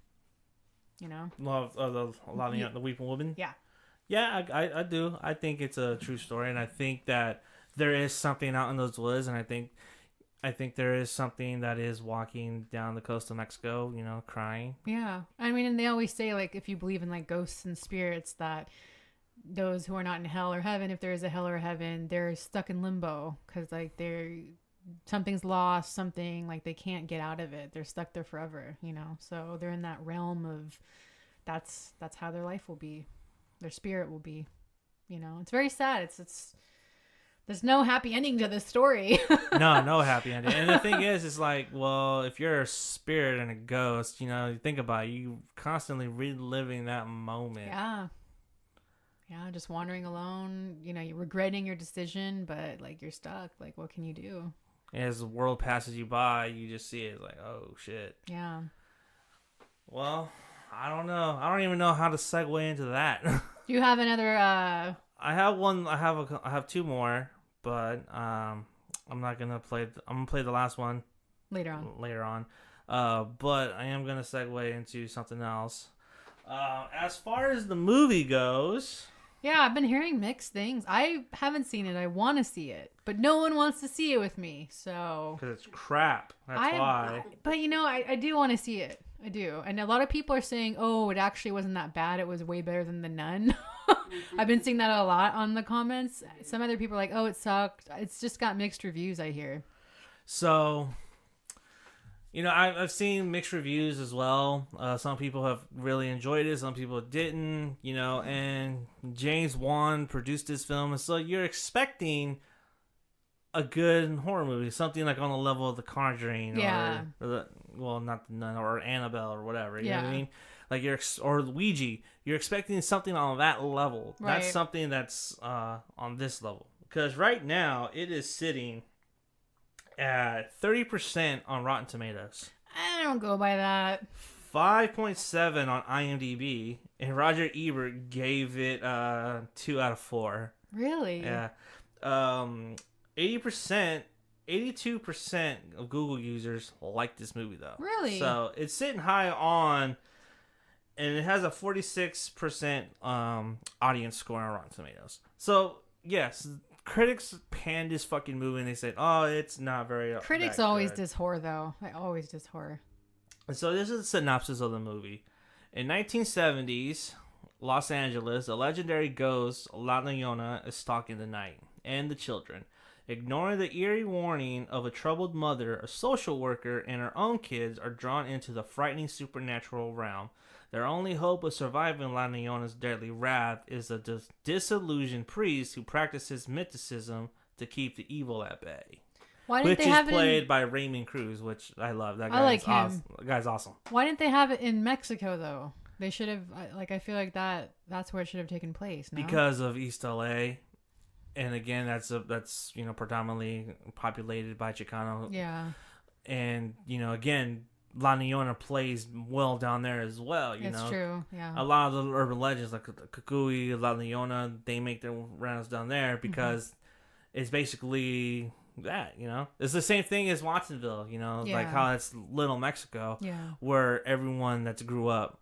You know, A lot of the Weeping Woman. Yeah. Yeah, I do. I think it's a true story, and I think that there is something out in those woods, and I think there is something that is walking down the coast of Mexico, you know, crying. Yeah. I mean, and they always say, like, if you believe in, like, ghosts and spirits, that those who are not in hell or heaven, if there is a hell or heaven, they're stuck in limbo because, like, something's lost, something, like, they can't get out of it. They're stuck there forever, you know? So they're in that realm of that's how their life will be. Their spirit will be, you know? It's very sad. It's there's no happy ending to this story. No happy ending. And the thing is, it's like, well, if you're a spirit and a ghost, you know, you think about it, you constantly reliving that moment. Yeah. Yeah, just wandering alone, you know, you're regretting your decision, but, like, you're stuck. Like, what can you do? As the world passes you by, you just see it, it's like, oh, shit. Yeah. Well, I don't know. I don't even know how to segue into that. Do you have another, I have one. I have 2 more, but I'm not gonna play. I'm gonna play the last one later on. But I am gonna segue into something else. As far as the movie goes, Yeah, I've been hearing mixed things. I haven't seen it. I want to see it, but no one wants to see it with me. So because it's crap. That's why. But you know, I do want to see it. I do, and a lot of people are saying, "Oh, it actually wasn't that bad. It was way better than The Nun." I've been seeing that a lot on the comments. Some other people are like, "Oh, it sucked." It's just got mixed reviews, I hear. So, you know, I've seen mixed reviews as well. Some people have really enjoyed it. Some people didn't. You know, and James Wan produced this film, and so you're expecting a good horror movie, something like on the level of The Conjuring, Yeah. or not The Nun, or Annabelle, or whatever. You know what I Yeah. mean? Like or Ouija. You're expecting something on that level. Right. Not something that's on this level. Because right now it is sitting at 30% on Rotten Tomatoes, I don't go by that. 5.7 on IMDb, and Roger Ebert gave it 2 out of 4. Really? Yeah. 82% of Google users like this movie, though. Really? So it's sitting high on, and it has a 46% audience score on Rotten Tomatoes. So yes, critics panned this fucking movie, and they said, "Oh, it's not very." Critics that always good." diss horror, though. They always diss horror. And so this is a synopsis of the movie. In 1970s Los Angeles, a legendary ghost, La Llorona, is stalking the night and the children. Ignoring the eerie warning of a troubled mother, a social worker, and her own kids are drawn into the frightening supernatural realm. Their only hope of surviving La Llorona's deadly wrath is a disillusioned priest who practices mysticism to keep the evil at bay. Why didn't Which they is have played by Raymond Cruz, which I love. That I like him. Awesome. That guy's awesome. Why didn't they have it in Mexico though? They should have, I feel like that's where it should have taken place. No? Because of East LA. And again, that's predominantly populated by Chicano. Yeah. And, again, La Llorona plays well down there as well. It's true, yeah. A lot of the urban legends, like Kukui, La Llorona, they make their rounds down there because it's basically that, It's the same thing as Watsonville, like how it's Little Mexico, where everyone that grew up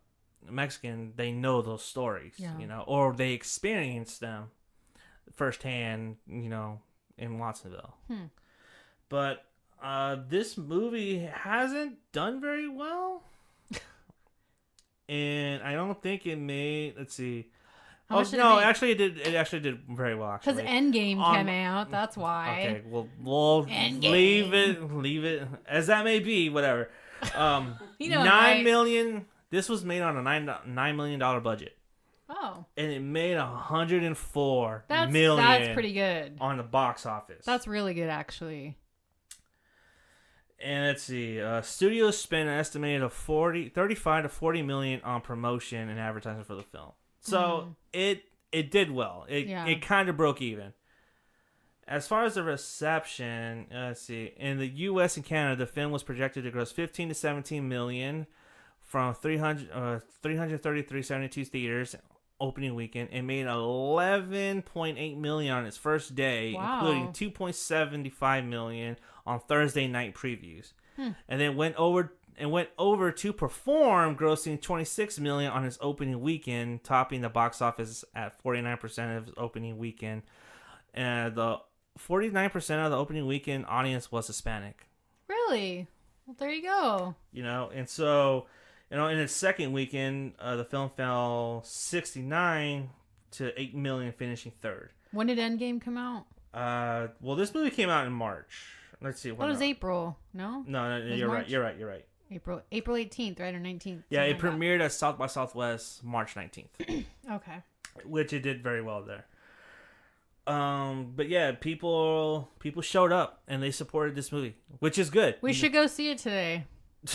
Mexican, they know those stories, or they experience them firsthand, in Watsonville. But this movie hasn't done very well. And I don't think it made, let's see. Actually it actually did very well, actually. Because Endgame came out, that's why. Okay, well, we'll leave it as that may be, whatever. $9 million. This was made on a $9 million budget. Oh. And it made $104 million. That's pretty good. On the box office. That's really good, actually. And let's see. Studios spent an estimated 35 to 40 million on promotion and advertising for the film. So it did well. It kind of broke even. As far as the reception, let's see. In the U.S. and Canada, the film was projected to gross 15 to 17 million from 333.72 theaters opening weekend. It made 11.8 million on its first day, including 2.75 million on Thursday night previews. And then went over to perform, grossing 26 million on its opening weekend, topping the box office at 49% of its opening weekend. And the 49% of the opening weekend audience was Hispanic. Really? Well, there you go. And so, in its second weekend, the film fell 69 to 8 million, finishing third. When did Endgame come out? Well, this movie came out in March. Let's see. What was April? No? No, you're right. You're right. April 18th, right? Or 19th? Yeah, it premiered at South by Southwest March 19th. Okay. Which it did very well there. But yeah, people showed up and they supported this movie, which is good. We should go see it today.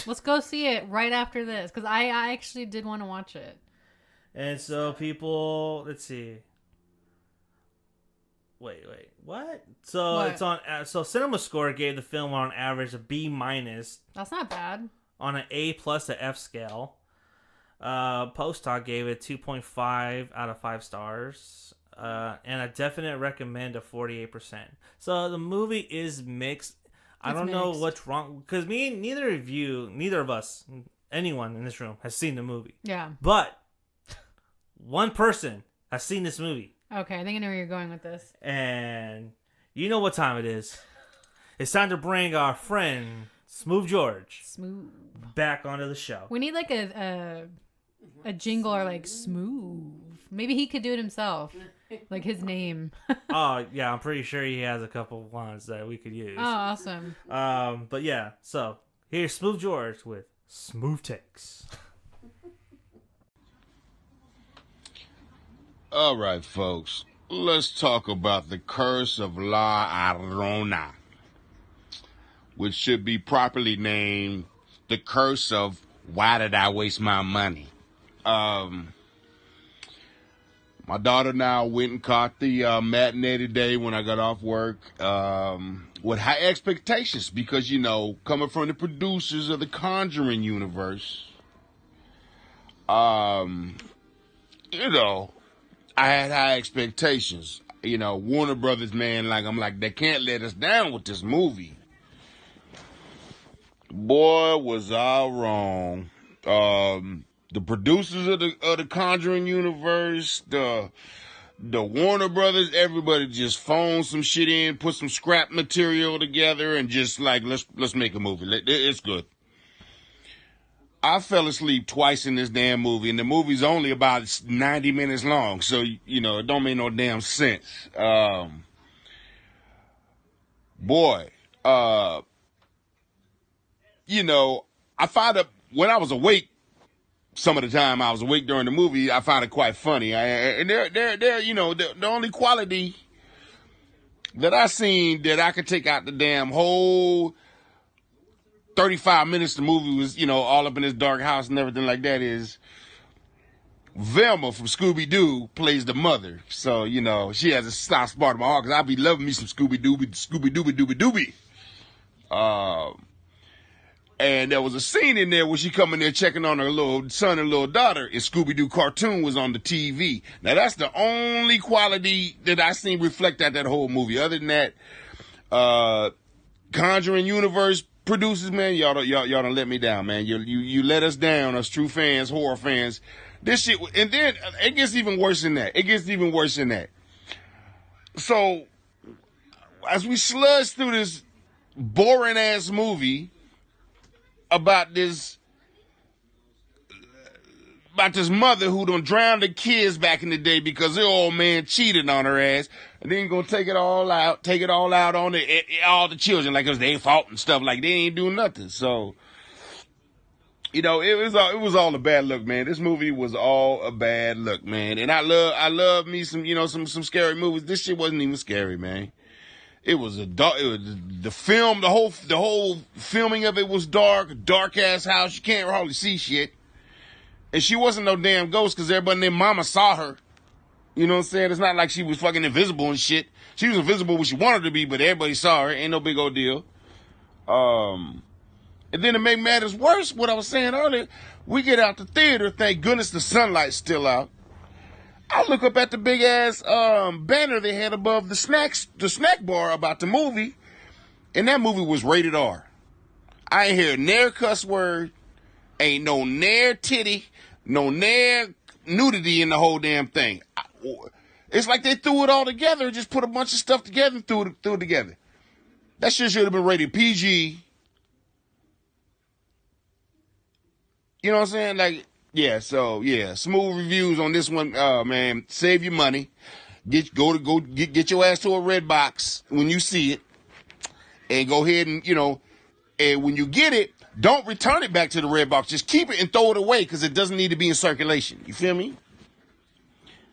Let's go see it right after this, because I actually did want to watch it. And so people, let's see. Wait, what? So what? It's on. So Cinema Score gave the film on average a B-. That's not bad. On an A+ to F scale. Post Talk gave it 2.5 out of 5 stars. And a definite recommend of 48%. So the movie is mixed. I don't know what's wrong, because neither of us, anyone in this room has seen the movie. Yeah. But one person has seen this movie. Okay, I think I know where you're going with this. And you know what time it is. It's time to bring our friend Smoov George back onto the show. We need like a jingle or like Smoov. Maybe he could do it himself. Like his name. Oh, yeah, I'm pretty sure he has a couple of lines that we could use. Oh, awesome. But yeah, so here's Smoov George with Smoov Takes. All right, folks, let's talk about the curse of La Llorona, which should be properly named the curse of why did I waste my money? My daughter and I went and caught the matinee today when I got off work with high expectations because, coming from the producers of the Conjuring universe, I had high expectations. Warner Brothers, man, I'm like, they can't let us down with this movie. Boy, was I wrong. The producers of the Conjuring universe, the Warner Brothers, everybody just phoned some shit in, put some scrap material together, and just let's make a movie. It's good. I fell asleep twice in this damn movie, and the movie's only about 90 minutes long, so it don't make no damn sense. I find out when I was awake. Some of the time I was awake during the movie, I found it quite funny. And the only quality that I seen that I could take out the damn whole 35 minutes the movie was, all up in this dark house and everything like that is Velma from Scooby-Doo plays the mother. So, you know, she has a soft spot in my heart because I be loving me some Scooby-Dooby. And there was a scene in there where she come in there checking on her little son and little daughter, and Scooby-Doo cartoon was on the TV. Now, that's the only quality that I seen reflect out that whole movie. Other than that, Conjuring Universe producers, man, y'all don't let me down, man. You let us down, us true fans, horror fans. This shit, and then it gets even worse than that. So, as we sludge through this boring ass movie about this mother who done drowned the kids back in the day because their old man cheated on her ass, and then gonna take it all out on all the children like it was their fault and stuff, like they ain't doing nothing. So, you know, it was all a bad look, man. This movie was all a bad look, man. And I love me some, you know, some scary movies. This shit wasn't even scary, man. It was the film, the whole filming of it was dark ass house. You can't hardly see shit. And she wasn't no damn ghost because everybody and their mama saw her. You know what I'm saying? It's not like she was fucking invisible and shit. She was invisible when she wanted to be, but everybody saw her. Ain't no big old deal. And then to make matters worse, what I was saying earlier, we get out the theater, thank goodness the sunlight's still out. I look up at the big ass banner they had above the snack bar about the movie, and that movie was rated R. I ain't hear near cuss word, ain't no near titty, no near nudity in the whole damn thing. It's like they threw it all together and just put a bunch of stuff together and threw it together. That shit should have been rated PG. You know what I'm saying? Like, yeah, so, yeah. Smooth reviews on this one. Man, save your money. Get your ass to a red box when you see it. And go ahead and, you know, and when you get it, don't return it back to the red box. Just keep it and throw it away because it doesn't need to be in circulation. You feel me?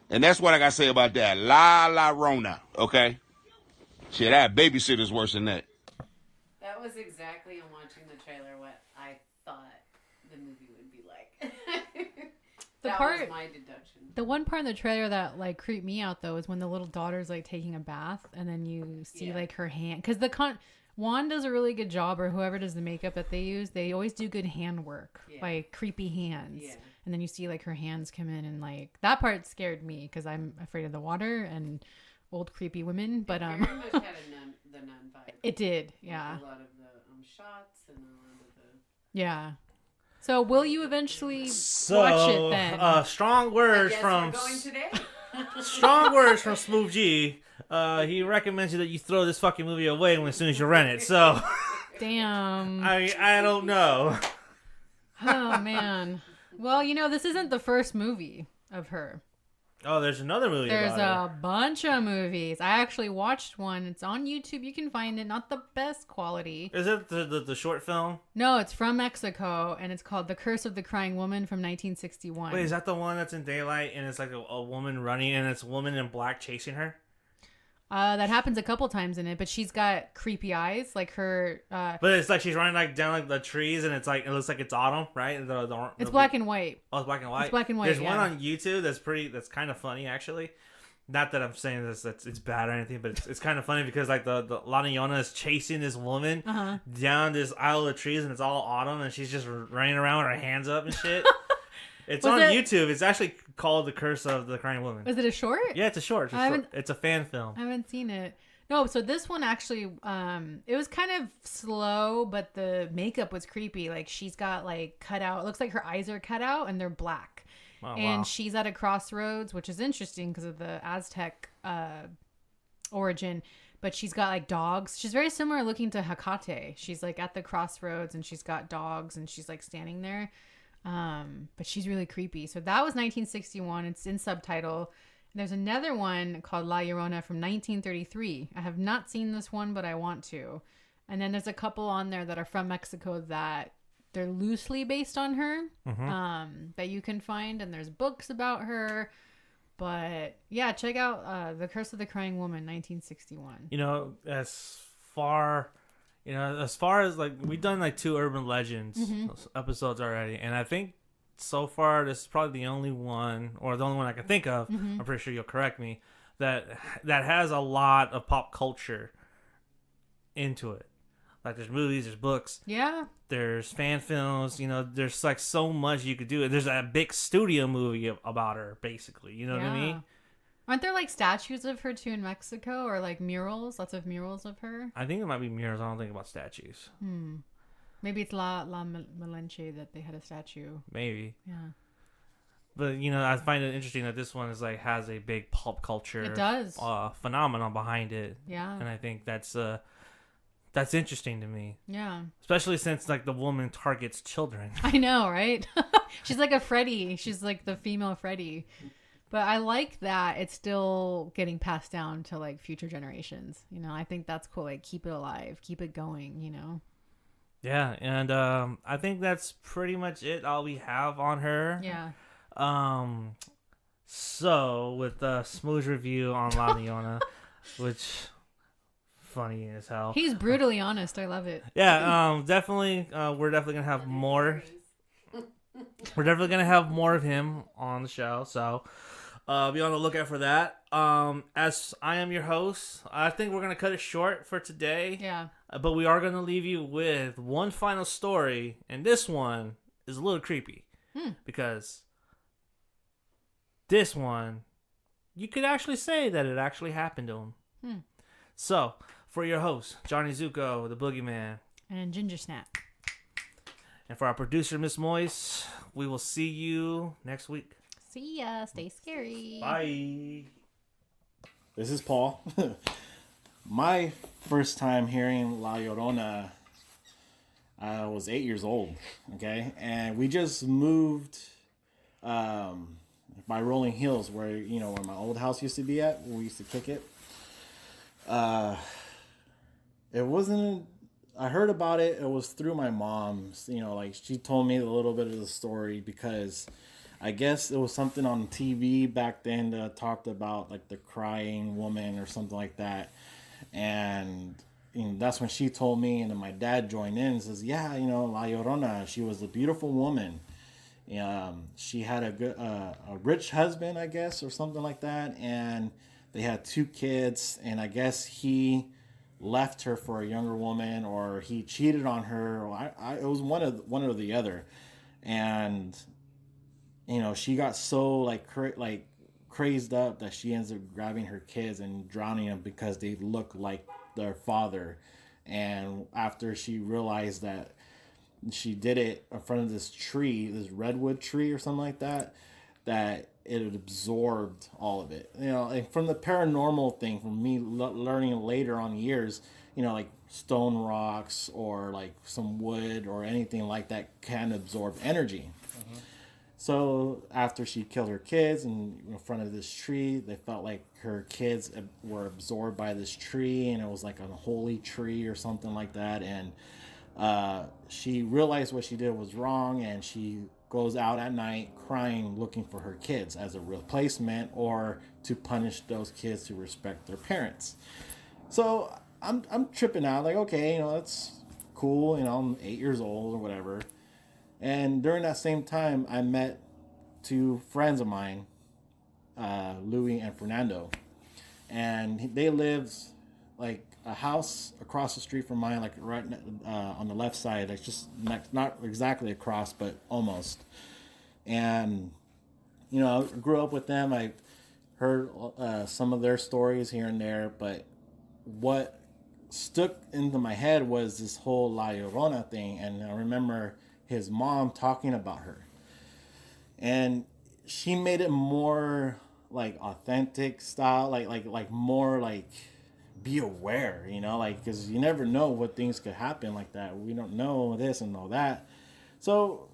And that's what I got to say about that. Llorona, okay? Shit, that babysitter's worse than that. That was exactly in watching the trailer what I thought the movie would be like. That was my deduction. The one part in the trailer that like creeped me out though is when the little daughter's like taking a bath and then you see like her hand, because Juan does a really good job, or whoever does the makeup that they use, they always do good hand work, like creepy hands. Yeah. And then you see like her hands come in, and like that part scared me because I'm afraid of the water and old creepy women. But very much had the nun vibe. It did, yeah. Like a lot of the shots and a lot of the Yeah. So will you eventually watch it then? Strong words from we're going today. Strong words from Smoov G. He recommends that you throw this fucking movie away as soon as you rent it. So, damn. I don't know. Oh man. Well, you know, this isn't the first movie of her. Oh, there's another movie. There's a bunch of movies. I actually watched one. It's on YouTube. You can find it. Not the best quality. Is it the short film? No, it's from Mexico, and it's called The Curse of the Crying Woman from 1961. Wait, is that the one that's in daylight and it's like a woman running and it's a woman in black chasing her? That happens a couple times in it, but she's got creepy eyes, like her. But it's like she's running like down like the trees, and it's like it looks like it's autumn, right? It's black and white. Oh, it's black and white. It's black and white. There's one on YouTube that's kind of funny actually. Not that I'm saying this it's bad or anything, but it's kind of funny because like the Llorona is chasing this woman down this aisle of trees, and it's all autumn, and she's just running around with her hands up and shit. It's on YouTube. It's actually called The Curse of the Crying Woman. Is it a short? Yeah, it's a short. It's a fan film. I haven't seen it. No, so this one actually, it was kind of slow, but the makeup was creepy. Like she's got like cut out. It looks like her eyes are cut out and they're black. Oh, and she's at a crossroads, which is interesting because of the Aztec origin. But she's got like dogs. She's very similar looking to Hecate. She's like at the crossroads and she's got dogs and she's like standing there. But she's really creepy. So that was 1961. It's in subtitle. There's another one called La Llorona from 1933. I have not seen this one, but I want to. And then there's a couple on there that are from Mexico that they're loosely based on her, that you can find. And there's books about her. But yeah, check out The Curse of the Crying Woman, 1961. You know, as far as like we've done like 2 urban legends episodes already, and I think so far, this is probably the only one, or the only one I can think of. Mm-hmm. I'm pretty sure you'll correct me. That has a lot of pop culture into it. Like there's movies, there's books, Yeah. there's fan films. You know, there's like so much you could do. There's a big studio movie about her, basically. You know what I mean? Aren't there like statues of her too in Mexico, or like murals? Lots of murals of her. I think it might be mirrors. I don't think about statues. Maybe it's La Malinche that they had a statue. Maybe. Yeah. But you know, I find it interesting that this one is like has a big pop culture. It does. Phenomenon behind it. Yeah. And I think that's interesting to me. Yeah. Especially since like the woman targets children. I know, right? She's like a Freddy. She's like the female Freddy. But I like that it's still getting passed down to like future generations. You know, I think that's cool. Like keep it alive, keep it going, you know? Yeah, and I think that's pretty much it. All we have on her. Yeah. So with the Smoov's review on La Llorona, which funny as hell. He's brutally honest. I love it. Yeah, definitely. We're definitely gonna have more. We're definitely gonna have more of him on the show. So be on the lookout for that. As I am your host, I think we're gonna cut it short for today. Yeah. But we are gonna leave you with one final story, and this one is a little creepy because this one, you could actually say that it actually happened to him. So, for your host, Johnny Zuko, the Boogeyman, And Ginger Snap. and for our producer, Miss Moise, we will see you next week. See ya. Stay scary. Bye. This is Paul. My first time hearing La Llorona, I was 8 years old, okay? And we just moved by Rolling Hills, where my old house used to be at, where we used to kick it. It wasn't... I heard about it. It was through my mom. Like she told me a little bit of the story because I guess it was something on TV back then that talked about like the crying woman or something like that. And that's when she told me, and then my dad joined in and says, yeah, La Llorona, she was a beautiful woman. She had a rich husband, I guess, or something like that. And they had 2 kids, and I guess he left her for a younger woman, or he cheated on her. It was one or the other. And, she got so crazed up that she ends up grabbing her kids and drowning them because they look like their father. And after she realized that she did it in front of this tree, this redwood tree or something like that, that it had absorbed all of it. And from the paranormal thing, from me learning later on years, like stone rocks or like some wood or anything like that can absorb energy. So after she killed her kids in front of this tree, they felt like her kids were absorbed by this tree, and it was like a holy tree or something like that. And she realized what she did was wrong, and she goes out at night crying, looking for her kids as a replacement or to punish those kids to respect their parents. So I'm tripping out, like, okay, that's cool, I'm 8 years old or whatever. And during that same time, I met 2 friends of mine, Louis and Fernando. And they lived like a house across the street from mine, like right on the left side, like just not exactly across, but almost. And, I grew up with them. I heard some of their stories here and there, but what stuck into my head was this whole La Llorona thing. And I remember his mom talking about her, and she made it more like authentic style, like more like be aware, because you never know what things could happen like that. We don't know this and all that. So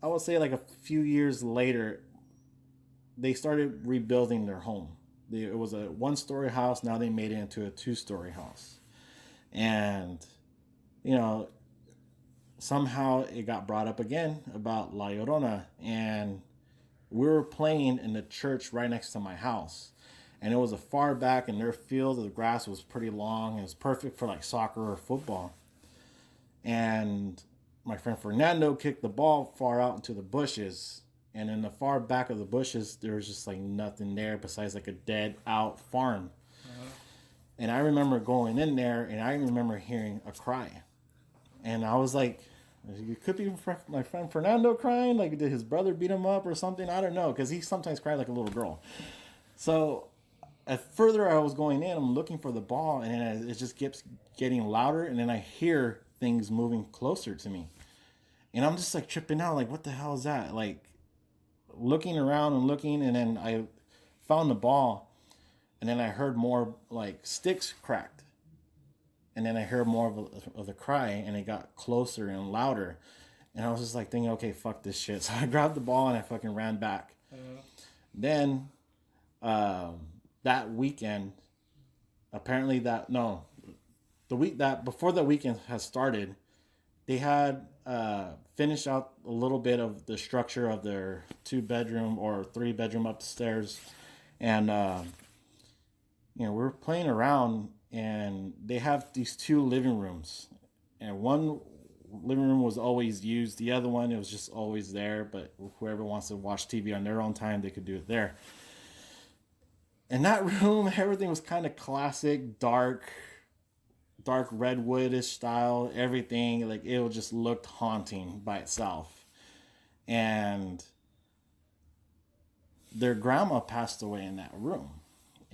I would say like a few years later, they started rebuilding their home. It was a 1-story house. Now they made it into a 2-story house, and somehow it got brought up again about La Llorona, and we were playing in the church right next to my house, and it was a far back, and their field of the grass was pretty long. It was perfect for like soccer or football. And my friend Fernando kicked the ball far out into the bushes. And in the far back of the bushes, there was just like nothing there besides like a dead out farm. And I remember going in there, and I remember hearing a cry. And I was like, it could be my friend Fernando crying. Like, did his brother beat him up or something? I don't know, because he sometimes cried like a little girl. So, further I was going in, I'm looking for the ball, and then it just keeps getting louder, and then I hear things moving closer to me. And I'm just like tripping out, like, what the hell is that? Like, looking around and looking, and then I found the ball. And then I heard more like sticks cracked. And then I heard more of the cry, and it got closer and louder. And I was just like thinking, okay, fuck this shit. So I grabbed the ball and I fucking ran back. Then that weekend, apparently the week that before the weekend has started, they had finished out a little bit of the structure of their 2-bedroom or 3-bedroom upstairs. And we were playing around, and they have these 2 living rooms, and one living room was always used. The other one, it was just always there, but whoever wants to watch TV on their own time, they could do it there. In that room, everything was kind of classic, dark redwoodish style, everything. Like, it just looked haunting by itself. And their grandma passed away in that room.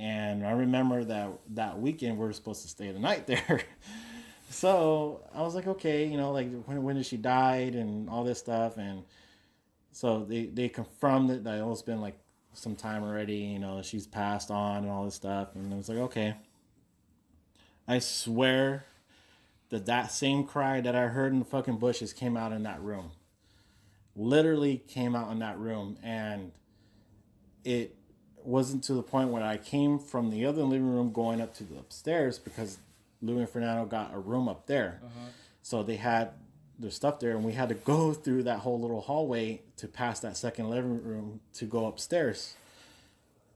And I remember that weekend we were supposed to stay the night there. So I was like, okay, like when did she died and all this stuff. And so they confirmed it, that it's been like some time already, she's passed on and all this stuff. And I was like, okay. I swear that same cry that I heard in the fucking bushes came out in that room. Literally came out in that room. And it wasn't to the point where I came from the other living room going up to the upstairs, because Louis and Fernando got a room up there. So they had their stuff there, and we had to go through that whole little hallway to pass that second living room to go upstairs.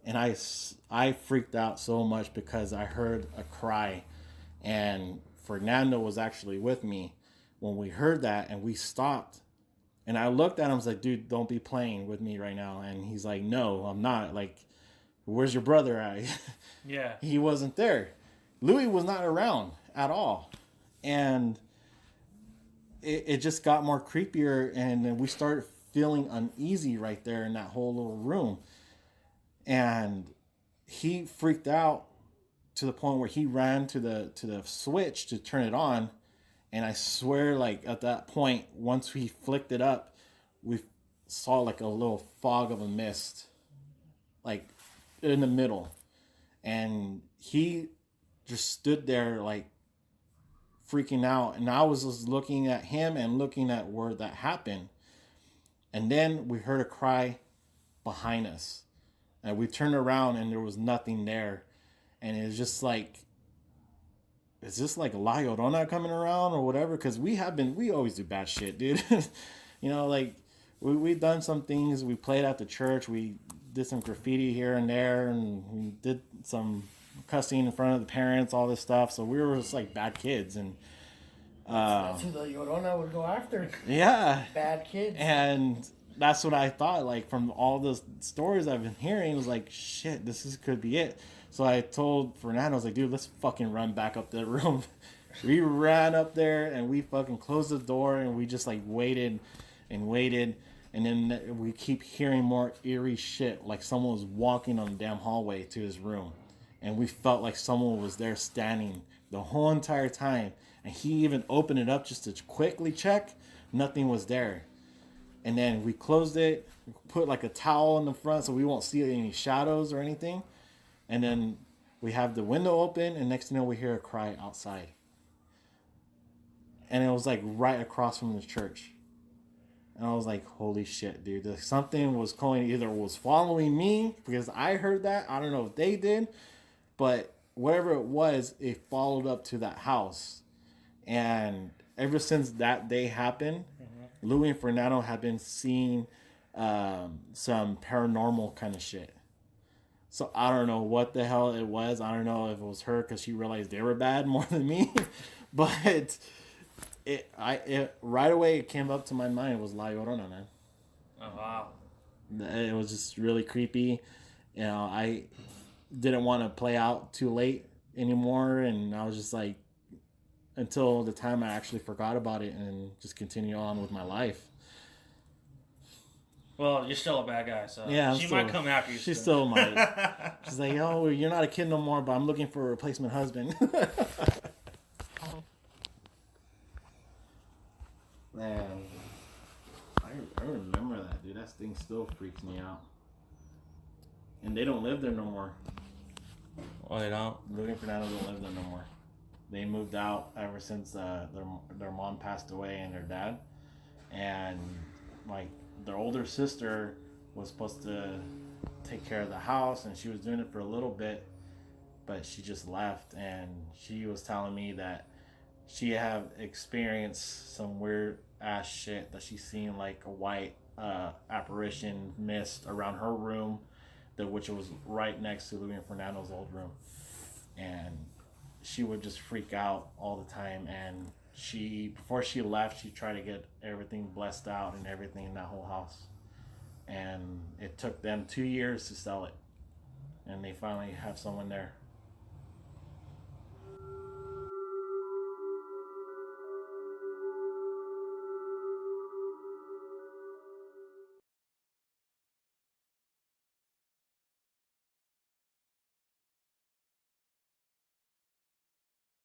And I freaked out so much because I heard a cry, and Fernando was actually with me when we heard that, and we stopped. And I looked at him, I was like, dude, don't be playing with me right now. And he's like, no, I'm not. Like, where's your brother at? Yeah. He wasn't there. Louis was not around at all. And it just got more creepier, and then we started feeling uneasy right there in that whole little room. And he freaked out to the point where he ran to the switch to turn it on. And I swear, like, at that point, once we flicked it up, we saw like a little fog of a mist, like, in the middle. And he just stood there, like, freaking out. And I was just looking at him and looking at where that happened. And then we heard a cry behind us. And we turned around, and there was nothing there. And it was just like, is this like La Llorona coming around or whatever? Because we always do bad shit, dude. Like, we've done some things. We played at the church. We did some graffiti here and there, and we did some cussing in front of the parents, all this stuff. So we were just like bad kids. And that's who the Llorona would go after. Yeah. Bad kids. And that's what I thought, like, from all the stories I've been hearing. It was like, shit, could be it. So I told Fernando, I was like, dude, let's fucking run back up the room. We ran up there, and we fucking closed the door, and we just like waited and waited. And then we keep hearing more eerie shit, like someone was walking on the damn hallway to his room. And we felt like someone was there standing the whole entire time. And he even opened it up just to quickly check. Nothing was there. And then we closed it, put like a towel in the front so we won't see any shadows or anything. And then we have the window open, and next thing you know, we hear a cry outside. And it was like right across from the church. And I was like, holy shit, dude. Like, something was calling, either was following me, because I heard that. I don't know if they did. But whatever it was, it followed up to that house. And ever since that day happened, Louis and Fernando have been seeing some paranormal kind of shit. So I don't know what the hell it was. I don't know if it was her because she realized they were bad more than me. But it right away it came up to my mind was La Llorona, man. Oh wow. It was just really creepy. You know, I didn't want to play out too late anymore, and I was just like, until the time I actually forgot about it and just continue on with my life. Well, you're still a bad guy, so yeah, she might come after you. She still might. She's like, oh, you're not a kid no more, but I'm looking for a replacement husband. Man, I remember that, dude. That thing still freaks me out. And they don't live there no more. Oh, they don't? Louis and Fernando don't live there no more. They moved out ever since their mom passed away and their dad. And like their older sister was supposed to take care of the house, and she was doing it for a little bit, but she just left. And she was telling me that she have experienced some weird ass shit, that she's seen like a white apparition mist around her room, which was right next to Louis and Fernando's old room. And she would just freak out all the time. And before she left, she tried to get everything blessed out and everything in that whole house. And it took them 2 years to sell it. And they finally have someone there.